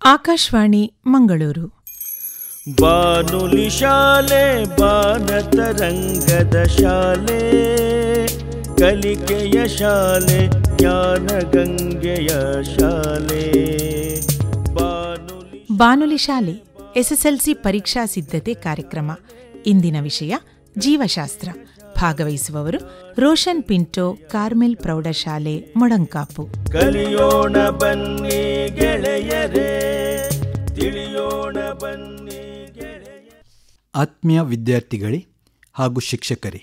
ಆಕಾಶವಾಣಿ ಮಂಗಳೂರು. ಬಾನುಲಿ ಶಾಲೆ ಬಾನತರಂಗದ ಶಾಲೆ, ಕಲಿಕೆಯ ಶಾಲೆ ಜ್ಞಾನಗಂಗೆಯ ಶಾಲೆ. ಬಾನುಲಿ ಶಾಲೆ ಎಸ್ಎಸ್ಎಲ್ಸಿ ಪರೀಕ್ಷಾ ಸಿದ್ಧತೆ ಕಾರ್ಯಕ್ರಮ. ಇಂದಿನ ವಿಷಯ ಜೀವಶಾಸ್ತ್ರ. ಭಾಗವಹಿಸುವವರು ರೋಷನ್ ಪಿಂಟೋ, ಕಾರ್ಮೆಲ್ ಪ್ರೌಢಶಾಲೆ, ಮೊಳಂಕಾಪು. ಕಲಿಯೋಣ ಬನ್ನಿ ಗೆಳೆಯರೇ, ತಿಳಿಯೋಣ ಬನ್ನಿ ಗೆಳೆಯರೇ. ಆತ್ಮೀಯ ವಿದ್ಯಾರ್ಥಿಗಳೇ ಹಾಗೂ ಶಿಕ್ಷಕರೇ,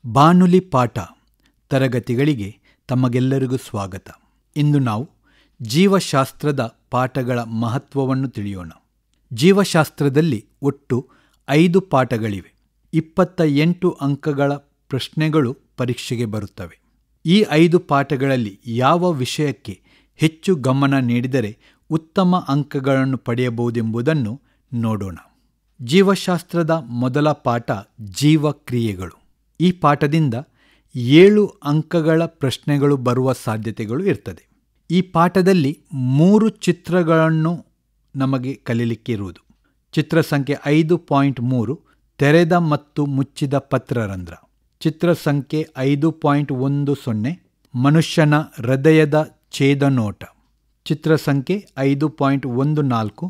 ಬಾನುಲಿ ಪಾಠ ತರಗತಿಗಳಿಗೆ ತಮಗೆಲ್ಲರಿಗೂ ಸ್ವಾಗತ. ಇಂದು ನಾವು ಜೀವಶಾಸ್ತ್ರದ ಪಾಠಗಳ ಮಹತ್ವವನ್ನು ತಿಳಿಯೋಣ. ಜೀವಶಾಸ್ತ್ರದಲ್ಲಿ ಒಟ್ಟು 5 ಪಾಠಗಳಿವೆ. 28 ಅಂಕಗಳ ಪ್ರಶ್ನೆಗಳು ಪರೀಕ್ಷೆಗೆ ಬರುತ್ತವೆ. ಈ 5 ಪಾಠಗಳಲ್ಲಿ ಯಾವ ವಿಷಯಕ್ಕೆ ಹೆಚ್ಚು ಗಮನ ನೀಡಿದರೆ ಉತ್ತಮ ಅಂಕಗಳನ್ನು ಪಡೆಯಬಹುದೆಂಬುದನ್ನು ನೋಡೋಣ. ಜೀವಶಾಸ್ತ್ರದ ಮೊದಲ ಪಾಠ ಜೀವಕ್ರಿಯೆಗಳು. ಈ ಪಾಠದಿಂದ 7 ಅಂಕಗಳ ಪ್ರಶ್ನೆಗಳು ಬರುವ ಸಾಧ್ಯತೆಗಳು ಇರ್ತದೆ. ಈ ಪಾಠದಲ್ಲಿ 3 ಚಿತ್ರಗಳನ್ನು ನಮಗೆ ಕಲೀಲಿಕ್ಕಿರುವುದು. ಚಿತ್ರ ಸಂಖ್ಯೆ 5.3 ತೆರೆದ ಮತ್ತು ಮುಚ್ಚಿದ ಪತ್ರರಂಧ್ರ. ಚಿತ್ರ ಸಂಖ್ಯೆ 5.10 ಮನುಷ್ಯನ ಹೃದಯದ ಛೇದನೋಟ. ಚಿತ್ರ ಸಂಖ್ಯೆ 5.14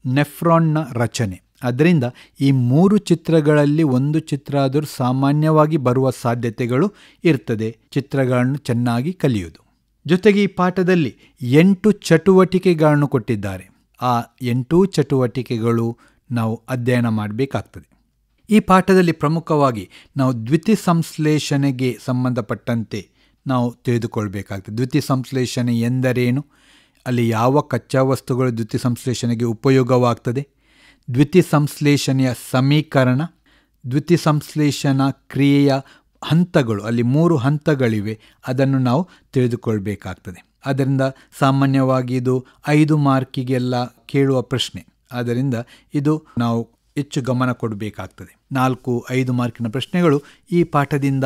ನೆಫ್ರಾನ್ನ ರಚನೆ. ಅದರಿಂದ ಈ 3 ಚಿತ್ರಗಳಲ್ಲಿ ಒಂದು ಚಿತ್ರ ಆದರೂ ಸಾಮಾನ್ಯವಾಗಿ ಬರುವ ಸಾಧ್ಯತೆಗಳು ಇರ್ತದೆ. ಚಿತ್ರಗಳನ್ನು ಚೆನ್ನಾಗಿ ಕಲಿಯುವುದು. ಜೊತೆಗೆ ಈ ಪಾಠದಲ್ಲಿ 8 ಚಟುವಟಿಕೆಗಳನ್ನು ಕೊಟ್ಟಿದ್ದಾರೆ. ಆ 8 ಚಟುವಟಿಕೆಗಳು ನಾವು ಅಧ್ಯಯನ ಮಾಡಬೇಕಾಗ್ತದೆ. ಈ ಪಾಠದಲ್ಲಿ ಪ್ರಮುಖವಾಗಿ ನಾವು ದ್ಯುತಿಸಂಶ್ಲೇಷಣೆಗೆ ಸಂಬಂಧಪಟ್ಟಂತೆ ನಾವು ತಿಳಿದುಕೊಳ್ಬೇಕಾಗ್ತದೆ. ದ್ಯುತಿಸಂಶ್ಲೇಷಣೆ ಎಂದರೇನು, ಅಲ್ಲಿ ಯಾವ ಕಚ್ಚಾ ವಸ್ತುಗಳು ದ್ಯುತಿಸಂಶ್ಲೇಷಣೆಗೆ ಉಪಯೋಗವಾಗ್ತದೆ, ದ್ಯುತಿಸಂಶ್ಲೇಷಣೆಯ ಸಮೀಕರಣ, ದ್ಯುತಿಸಂಶ್ಲೇಷಣಾ ಕ್ರಿಯೆಯ ಹಂತಗಳು, ಅಲ್ಲಿ 3 ಹಂತಗಳಿವೆ, ಅದನ್ನು ನಾವು ತಿಳಿದುಕೊಳ್ಬೇಕಾಗ್ತದೆ. ಅದರಿಂದ ಸಾಮಾನ್ಯವಾಗಿ ಇದು 5 ಮಾರ್ಕಿಗೆಲ್ಲ ಕೇಳುವ ಪ್ರಶ್ನೆ. ಆದ್ದರಿಂದ ಇದು ನಾವು ಹೆಚ್ಚು ಗಮನ ಕೊಡಬೇಕಾಗ್ತದೆ. 4-5 ಮಾರ್ಕಿನ ಪ್ರಶ್ನೆಗಳು ಈ ಪಾಠದಿಂದ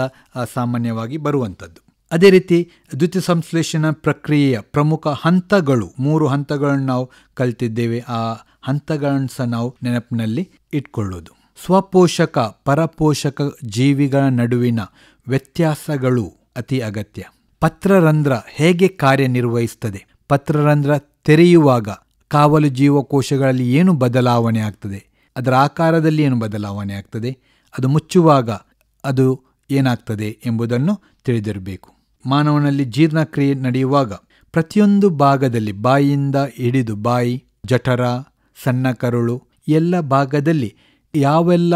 ಸಾಮಾನ್ಯವಾಗಿ ಬರುವಂಥದ್ದು. ಅದೇ ರೀತಿ ದ್ಯುತಿಸಂಶ್ಲೇಷಣಾ ಪ್ರಕ್ರಿಯೆಯ ಪ್ರಮುಖ ಹಂತಗಳು, 3 ಹಂತಗಳನ್ನು ನಾವು ಕಲಿತಿದ್ದೇವೆ. ಆ ಹಂತಗಳನ್ನು ಸಹ ನಾವು ನೆನಪಿನಲ್ಲಿ ಇಟ್ಕೊಳ್ಳೋದು. ಸ್ವಪೋಷಕ ಪರಪೋಷಕ ಜೀವಿಗಳ ನಡುವಿನ ವ್ಯತ್ಯಾಸಗಳು ಅತಿ ಅಗತ್ಯ. ಪತ್ರರಂಧ್ರ ಹೇಗೆ ಕಾರ್ಯನಿರ್ವಹಿಸ್ತದೆ, ಪತ್ರರಂಧ್ರ ತೆರೆಯುವಾಗ ಕಾವಲು ಜೀವಕೋಶಗಳಲ್ಲಿ ಏನು ಬದಲಾವಣೆ ಆಗ್ತದೆ, ಅದರ ಆಕಾರದಲ್ಲಿ ಏನು ಬದಲಾವಣೆ ಆಗ್ತದೆ, ಅದು ಮುಚ್ಚುವಾಗ ಅದು ಏನಾಗ್ತದೆ ಎಂಬುದನ್ನು ತಿಳಿದಿರಬೇಕು. ಮಾನವನಲ್ಲಿ ಜೀರ್ಣಕ್ರಿಯೆ ನಡೆಯುವಾಗ ಪ್ರತಿಯೊಂದು ಭಾಗದಲ್ಲಿ, ಬಾಯಿಯಿಂದ ಹಿಡಿದು ಬಾಯಿ, ಜಠರ, ಸಣ್ಣ ಕರುಳು ಎಲ್ಲ ಭಾಗದಲ್ಲಿ ಯಾವೆಲ್ಲ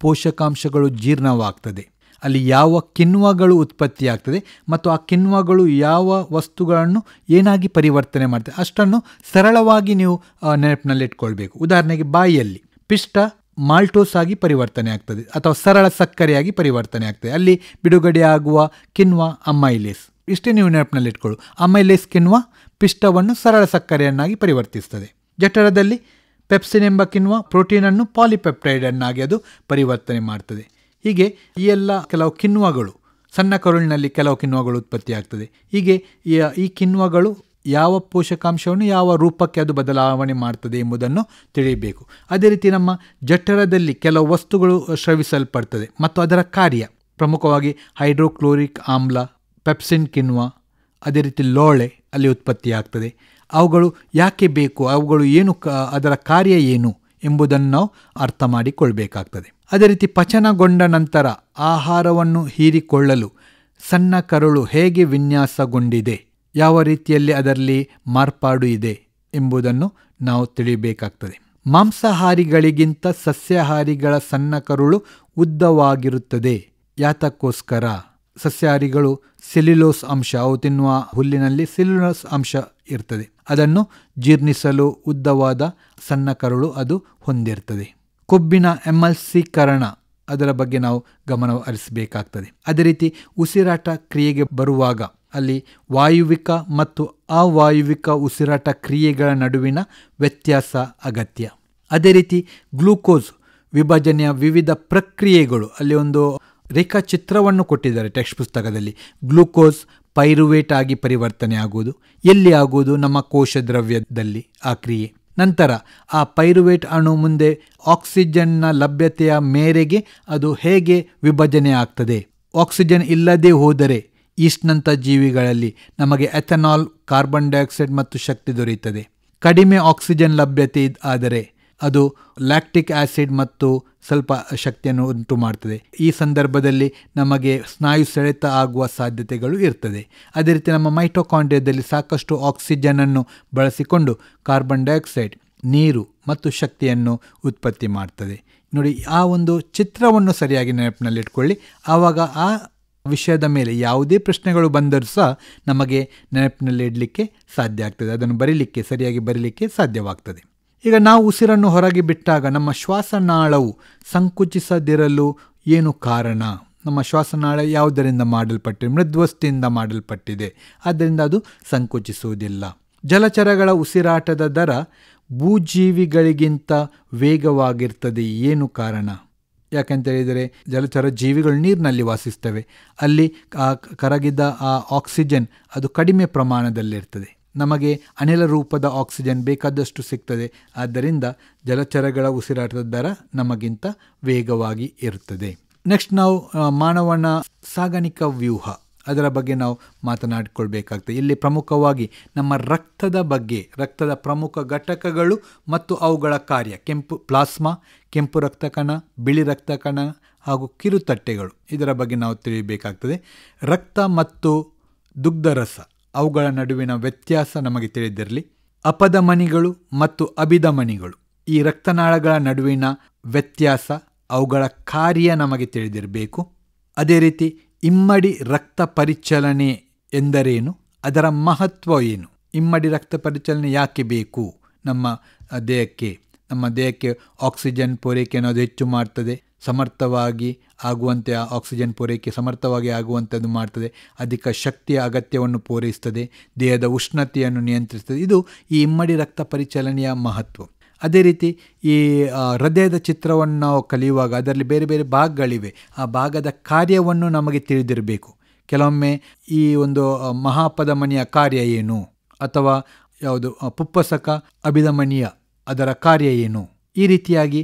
ಪೋಷಕಾಂಶಗಳು ಜೀರ್ಣವಾಗ್ತದೆ, ಅಲ್ಲಿ ಯಾವ ಕಿಣ್ವಗಳು ಉತ್ಪತ್ತಿಯಾಗ್ತದೆ ಮತ್ತು ಆ ಕಿಣ್ವಗಳು ಯಾವ ವಸ್ತುಗಳನ್ನು ಏನಾಗಿ ಪರಿವರ್ತನೆ ಮಾಡ್ತದೆ, ಅಷ್ಟನ್ನು ಸರಳವಾಗಿ ನೀವು ನೆನಪಿನಲ್ಲಿಟ್ಕೊಳ್ಬೇಕು. ಉದಾಹರಣೆಗೆ ಬಾಯಿಯಲ್ಲಿ ಪಿಷ್ಟ ಮಾಲ್ಟೋಸ್ ಆಗಿ ಪರಿವರ್ತನೆ ಆಗ್ತದೆ ಅಥವಾ ಸರಳ ಸಕ್ಕರೆಯಾಗಿ ಪರಿವರ್ತನೆ ಆಗ್ತದೆ. ಅಲ್ಲಿ ಬಿಡುಗಡೆ ಆಗುವ ಕಿಣ್ವ ಅಮೈಲೇಸ್. ಇಷ್ಟೇ ನೀವು ನೆನಪಿನಲ್ಲಿಟ್ಕೊಳ್ಳು. ಅಮೈಲೇಸ್ ಕಿಣ್ವ ಪಿಷ್ಟವನ್ನು ಸರಳ ಸಕ್ಕರೆಯನ್ನಾಗಿ ಪರಿವರ್ತಿಸ್ತದೆ. ಜಠರದಲ್ಲಿ ಪೆಪ್ಸಿನ್ ಎಂಬ ಕಿಣ್ವ ಪ್ರೋಟೀನನ್ನು ಪಾಲಿಪೆಪ್ಟೈಡ್ ಅನ್ನಾಗಿ ಅದು ಪರಿವರ್ತನೆ ಮಾಡ್ತದೆ. ಹೀಗೆ ಈ ಎಲ್ಲ ಕೆಲವು ಕಿಣ್ವಗಳು, ಸಣ್ಣ ಕರುಳಿನಲ್ಲಿ ಕೆಲವು ಕಿಣ್ವಗಳು ಉತ್ಪತ್ತಿ ಆಗ್ತದೆ. ಹೀಗೆ ಈ ಕಿಣ್ವಗಳು ಯಾವ ಪೋಷಕಾಂಶವನ್ನು ಯಾವ ರೂಪಕ್ಕೆ ಅದು ಬದಲಾವಣೆ ಮಾಡ್ತದೆ ಎಂಬುದನ್ನು ತಿಳಿಯಬೇಕು. ಅದೇ ರೀತಿ ನಮ್ಮ ಜಠರದಲ್ಲಿ ಕೆಲವು ವಸ್ತುಗಳು ಸ್ರವಿಸಲ್ಪಡ್ತದೆ ಮತ್ತು ಅದರ ಕಾರ್ಯ ಪ್ರಮುಖವಾಗಿ ಹೈಡ್ರೋಕ್ಲೋರಿಕ್ ಆಮ್ಲ, ಪೆಪ್ಸಿನ್ ಕಿಣ್ವ, ಅದೇ ರೀತಿ ಲೋಳೆ ಅಲ್ಲಿ ಉತ್ಪತ್ತಿಯಾಗ್ತದೆ. ಅವುಗಳು ಯಾಕೆ ಬೇಕು, ಅವುಗಳು ಏನು, ಅದರ ಕಾರ್ಯ ಏನು ಎಂಬುದನ್ನು ನಾವು ಅರ್ಥ ಮಾಡಿಕೊಳ್ಬೇಕಾಗ್ತದೆ. ಅದೇ ರೀತಿ ಪಚನಗೊಂಡ ನಂತರ ಆಹಾರವನ್ನು ಹೀರಿಕೊಳ್ಳಲು ಸಣ್ಣ ಕರುಳು ಹೇಗೆ ವಿನ್ಯಾಸಗೊಂಡಿದೆ, ಯಾವ ರೀತಿಯಲ್ಲಿ ಅದರಲ್ಲಿ ಮಾರ್ಪಾಡು ಇದೆ ಎಂಬುದನ್ನು ನಾವು ತಿಳಿಯಬೇಕಾಗ್ತದೆ. ಮಾಂಸಾಹಾರಿಗಳಿಗಿಂತ ಸಸ್ಯಾಹಾರಿಗಳ ಸಣ್ಣ ಕರುಳು ಉದ್ದವಾಗಿರುತ್ತದೆ. ಯಾತಕ್ಕೋಸ್ಕರ? ಸಸ್ಯಾಹಾರಿಗಳು ಸೆಲ್ಯುಲೋಸ್ ಅಂಶ, ಅವು ತಿನ್ನುವ ಹುಲ್ಲಿನಲ್ಲಿ ಸೆಲ್ಯುಲೋಸ್ ಅಂಶ ಇರ್ತದೆ, ಅದನ್ನು ಜೀರ್ಣಿಸಲು ಉದ್ದವಾದ ಸಣ್ಣ ಕರುಳು ಅದು ಹೊಂದಿರ್ತದೆ. ಕೊಬ್ಬಿನ ಎಮಲ್ಸೀಕರಣ, ಅದರ ಬಗ್ಗೆ ನಾವು ಗಮನ ಹರಿಸಬೇಕಾಗ್ತದೆ. ಅದೇ ರೀತಿ ಉಸಿರಾಟ ಕ್ರಿಯೆಗೆ ಬರುವಾಗ ಅಲ್ಲಿ ವಾಯುವಿಕ ಮತ್ತು ಅವಾಯುವಿಕ ಉಸಿರಾಟ ಕ್ರಿಯೆಗಳ ನಡುವಿನ ವ್ಯತ್ಯಾಸ ಅಗತ್ಯ. ಅದೇ ರೀತಿ ಗ್ಲೂಕೋಸ್ ವಿಭಜನೆಯ ವಿವಿಧ ಪ್ರಕ್ರಿಯೆಗಳು, ಅಲ್ಲಿ ಒಂದು ರೇಖಾಚಿತ್ರವನ್ನು ಕೊಟ್ಟಿದ್ದಾರೆ ಟೆಕ್ಸ್ಟ್ ಪುಸ್ತಕದಲ್ಲಿ. ಗ್ಲೂಕೋಸ್ ಪೈರುವೇಟ್ ಆಗಿ ಪರಿವರ್ತನೆ ಆಗುವುದು ಎಲ್ಲಿ ಆಗುವುದು? ನಮ್ಮ ಕೋಶ ದ್ರವ್ಯದಲ್ಲಿ ಆ ಕ್ರಿಯೆ. ನಂತರ ಆ ಪೈರುವೇಟ್ ಅಣು ಮುಂದೆ ಆಕ್ಸಿಜನ್ನ ಲಭ್ಯತೆಯ ಮೇರೆಗೆ ಅದು ಹೇಗೆ ವಿಭಜನೆ ಆಗ್ತದೆ. ಆಕ್ಸಿಜನ್ ಇಲ್ಲದೆ ಹೋದರೆ ಈಸ್ಟ್ನಂಥ ಜೀವಿಗಳಲ್ಲಿ ನಮಗೆ ಎಥನಾಲ್, ಕಾರ್ಬನ್ ಡೈಆಕ್ಸೈಡ್ ಮತ್ತು ಶಕ್ತಿ ದೊರೆಯುತ್ತದೆ. ಕಡಿಮೆ ಆಕ್ಸಿಜನ್ ಲಭ್ಯತೆ ಆದರೆ ಅದು ಲ್ಯಾಕ್ಟಿಕ್ ಆಸಿಡ್ ಮತ್ತು ಸ್ವಲ್ಪ ಶಕ್ತಿಯನ್ನು ಉಂಟು ಮಾಡ್ತದೆ. ಈ ಸಂದರ್ಭದಲ್ಲಿ ನಮಗೆ ಸ್ನಾಯು ಸೆಳೆತ ಆಗುವ ಸಾಧ್ಯತೆಗಳು ಇರ್ತದೆ. ಅದೇ ರೀತಿ ನಮ್ಮ ಮೈಟೊಕಾಂಡ್ರಿಯಾದಲ್ಲಿ ಸಾಕಷ್ಟು ಆಕ್ಸಿಜನನ್ನು ಬಳಸಿಕೊಂಡು ಕಾರ್ಬನ್ ಡೈಆಕ್ಸೈಡ್, ನೀರು ಮತ್ತು ಶಕ್ತಿಯನ್ನು ಉತ್ಪತ್ತಿ ಮಾಡ್ತದೆ. ನೋಡಿ, ಆ ಒಂದು ಚಿತ್ರವನ್ನು ಸರಿಯಾಗಿ ನೆನಪಿನಲ್ಲಿಟ್ಕೊಳ್ಳಿ. ಆವಾಗ ಆ ವಿಷಯದ ಮೇಲೆ ಯಾವುದೇ ಪ್ರಶ್ನೆಗಳು ಬಂದರೂ ಸಹ ನಮಗೆ ನೆನಪಿನಲ್ಲಿ ಇಡಲಿಕ್ಕೆ ಸಾಧ್ಯ ಆಗ್ತದೆ, ಅದನ್ನು ಸರಿಯಾಗಿ ಬರೀಲಿಕ್ಕೆ ಸಾಧ್ಯವಾಗ್ತದೆ. ಈಗ ನಾವು ಉಸಿರನ್ನು ಹೊರಗೆ ಬಿಟ್ಟಾಗ ನಮ್ಮ ಶ್ವಾಸನಾಳವು ಸಂಕುಚಿಸದಿರಲು ಏನು ಕಾರಣ? ನಮ್ಮ ಶ್ವಾಸನಾಳ ಯಾವುದರಿಂದ ಮಾಡಲ್ಪಟ್ಟಿದೆ? ಮೃದ್ವಸ್ಥೆಯಿಂದ ಮಾಡಲ್ಪಟ್ಟಿದೆ, ಆದ್ದರಿಂದ ಅದು ಸಂಕುಚಿಸುವುದಿಲ್ಲ. ಜಲಚರಗಳ ಉಸಿರಾಟದ ದರ ಭೂಜೀವಿಗಳಿಗಿಂತ ವೇಗವಾಗಿರ್ತದೆ, ಏನು ಕಾರಣ? ಯಾಕಂತ ಹೇಳಿದರೆ ಜಲಚರ ಜೀವಿಗಳು ನೀರಿನಲ್ಲಿ ವಾಸಿಸ್ತವೆ, ಅಲ್ಲಿ ಕರಗಿದ ಆ ಆಕ್ಸಿಜನ್ ಅದು ಕಡಿಮೆ ಪ್ರಮಾಣದಲ್ಲಿರ್ತದೆ. ನಮಗೆ ಅನಿಲ ರೂಪದ ಆಕ್ಸಿಜನ್ ಬೇಕಾದಷ್ಟು ಸಿಗ್ತದೆ, ಆದ್ದರಿಂದ ಜಲಚರಗಳ ಉಸಿರಾಟದ ದರ ನಮಗಿಂತ ವೇಗವಾಗಿ ಇರುತ್ತದೆ. ನೆಕ್ಸ್ಟ್ ನಾವು ಮಾನವನ ಸಾಗಾಣಿಕಾ ವ್ಯೂಹ, ಅದರ ಬಗ್ಗೆ ನಾವು ಮಾತನಾಡಿಕೊಳ್ಬೇಕಾಗ್ತದೆ. ಇಲ್ಲಿ ಪ್ರಮುಖವಾಗಿ ನಮ್ಮ ರಕ್ತದ ಪ್ರಮುಖ ಘಟಕಗಳು ಮತ್ತು ಅವುಗಳ ಕಾರ್ಯ, ಪ್ಲಾಸ್ಮಾ, ಕೆಂಪು ರಕ್ತ ಕಣ, ಬಿಳಿ ರಕ್ತ ಕಣ ಹಾಗೂ ಕಿರುತಟ್ಟೆಗಳು, ಇದರ ಬಗ್ಗೆ ನಾವು ತಿಳಿಯಬೇಕಾಗ್ತದೆ. ರಕ್ತ ಮತ್ತು ದುಗ್ಧರಸ ಅವುಗಳ ನಡುವಿನ ವ್ಯತ್ಯಾಸ ನಮಗೆ ತಿಳಿದಿರಲಿ. ಅಪಧಮನಿಗಳು ಮತ್ತು ಅಭಿಧಮನಿಗಳು, ಈ ರಕ್ತನಾಳಗಳ ನಡುವಿನ ವ್ಯತ್ಯಾಸ, ಅವುಗಳ ಕಾರ್ಯ ನಮಗೆ ತಿಳಿದಿರಬೇಕು. ಅದೇ ರೀತಿ ಇಮ್ಮಡಿ ರಕ್ತ ಪರಿಚಲನೆ ಎಂದರೇನು, ಅದರ ಮಹತ್ವ ಏನು? ಇಮ್ಮಡಿ ರಕ್ತ ಪರಿಚಲನೆ ಯಾಕೆ ಬೇಕು ನಮ್ಮ ದೇಹಕ್ಕೆ ಆಕ್ಸಿಜನ್ ಪೂರೈಕೆಯನ್ನು ಅದು ಹೆಚ್ಚು ಮಾಡ್ತದೆ, ಸಮರ್ಥವಾಗಿ ಆಗುವಂತೆ ಆಕ್ಸಿಜನ್ ಪೂರೈಕೆ ಸಮರ್ಥವಾಗಿ ಆಗುವಂಥದ್ದು ಮಾಡ್ತದೆ, ಅಧಿಕ ಶಕ್ತಿಯ ಅಗತ್ಯವನ್ನು ಪೂರೈಸ್ತದೆ, ದೇಹದ ಉಷ್ಣತೆಯನ್ನು ನಿಯಂತ್ರಿಸ್ತದೆ. ಇದು ಈ ಇಮ್ಮಡಿ ರಕ್ತ ಪರಿಚಲನೆಯ ಮಹತ್ವ. ಅದೇ ರೀತಿ ಈ ಹೃದಯದ ಚಿತ್ರವನ್ನು ನಾವು ಕಲಿಯುವಾಗ ಅದರಲ್ಲಿ ಬೇರೆ ಬೇರೆ ಭಾಗಗಳಿವೆ, ಆ ಭಾಗದ ಕಾರ್ಯವನ್ನು ನಮಗೆ ತಿಳಿದಿರಬೇಕು. ಕೆಲವೊಮ್ಮೆ ಈ ಒಂದು ಮಹಾಪಧಮನಿಯ ಕಾರ್ಯ ಏನು, ಅಥವಾ ಯಾವುದು ಪುಪ್ಪಸಕ ಅಭಿಧಮನಿಯ ಅದರ ಕಾರ್ಯ ಏನು, ಈ ರೀತಿಯಾಗಿ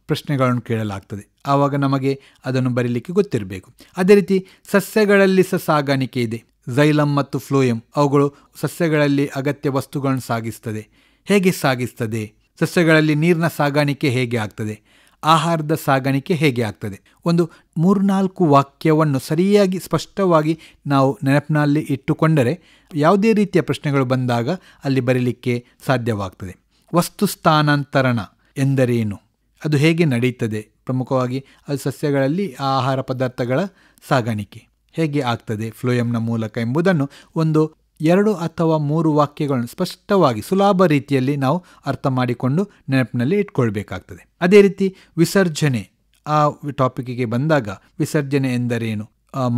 ಪ್ರಶ್ನೆಗಳನ್ನು ಕೇಳಲಾಗ್ತದೆ. ಆವಾಗ ನಮಗೆ ಅದನ್ನು ಬರೀಲಿಕ್ಕೆ ಗೊತ್ತಿರಬೇಕು. ಅದೇ ರೀತಿ ಸಸ್ಯಗಳಲ್ಲಿ ಸಹ ಸಾಗಾಣಿಕೆ ಇದೆ. ಝೈಲಮ್ ಮತ್ತು ಫ್ಲೋಯಮ್ ಅವುಗಳು ಸಸ್ಯಗಳಲ್ಲಿ ಅಗತ್ಯ ವಸ್ತುಗಳನ್ನು ಸಾಗಿಸ್ತದೆ. ಹೇಗೆ ಸಾಗಿಸ್ತದೆ? ಸಸ್ಯಗಳಲ್ಲಿ ನೀರಿನ ಸಾಗಾಣಿಕೆ ಹೇಗೆ ಆಗ್ತದೆ, ಆಹಾರದ ಸಾಗಾಣಿಕೆ ಹೇಗೆ ಆಗ್ತದೆ? ಒಂದು 3-4 ವಾಕ್ಯವನ್ನು ಸರಿಯಾಗಿ ಸ್ಪಷ್ಟವಾಗಿ ನಾವು ನೆನಪಿನಲ್ಲಿ ಇಟ್ಟುಕೊಂಡರೆ ಯಾವುದೇ ರೀತಿಯ ಪ್ರಶ್ನೆಗಳು ಬಂದಾಗ ಅಲ್ಲಿ ಬರೀಲಿಕ್ಕೆ ಸಾಧ್ಯವಾಗ್ತದೆ. ವಸ್ತು ಸ್ಥಾನಾಂತರಣ ಎಂದರೇನು, ಅದು ಹೇಗೆ ನಡೀತದೆ? ಪ್ರಮುಖವಾಗಿ ಅದು ಸಸ್ಯಗಳಲ್ಲಿ ಆಹಾರ ಪದಾರ್ಥಗಳ ಸಾಗಾಣಿಕೆ ಹೇಗೆ ಆಗ್ತದೆ ಫ್ಲೋಯಂನ ಮೂಲಕ ಎಂಬುದನ್ನು ಒಂದು 2 ಅಥವಾ 3 ವಾಕ್ಯಗಳನ್ನು ಸ್ಪಷ್ಟವಾಗಿ ಸುಲಭ ರೀತಿಯಲ್ಲಿ ನಾವು ಅರ್ಥ ಮಾಡಿಕೊಂಡು ನೆನಪಿನಲ್ಲಿ ಇಟ್ಕೊಳ್ಬೇಕಾಗ್ತದೆ. ಅದೇ ರೀತಿ ವಿಸರ್ಜನೆ, ಆ ಟಾಪಿಕ್ಕಿಗೆ ಬಂದಾಗ ವಿಸರ್ಜನೆ ಎಂದರೇನು,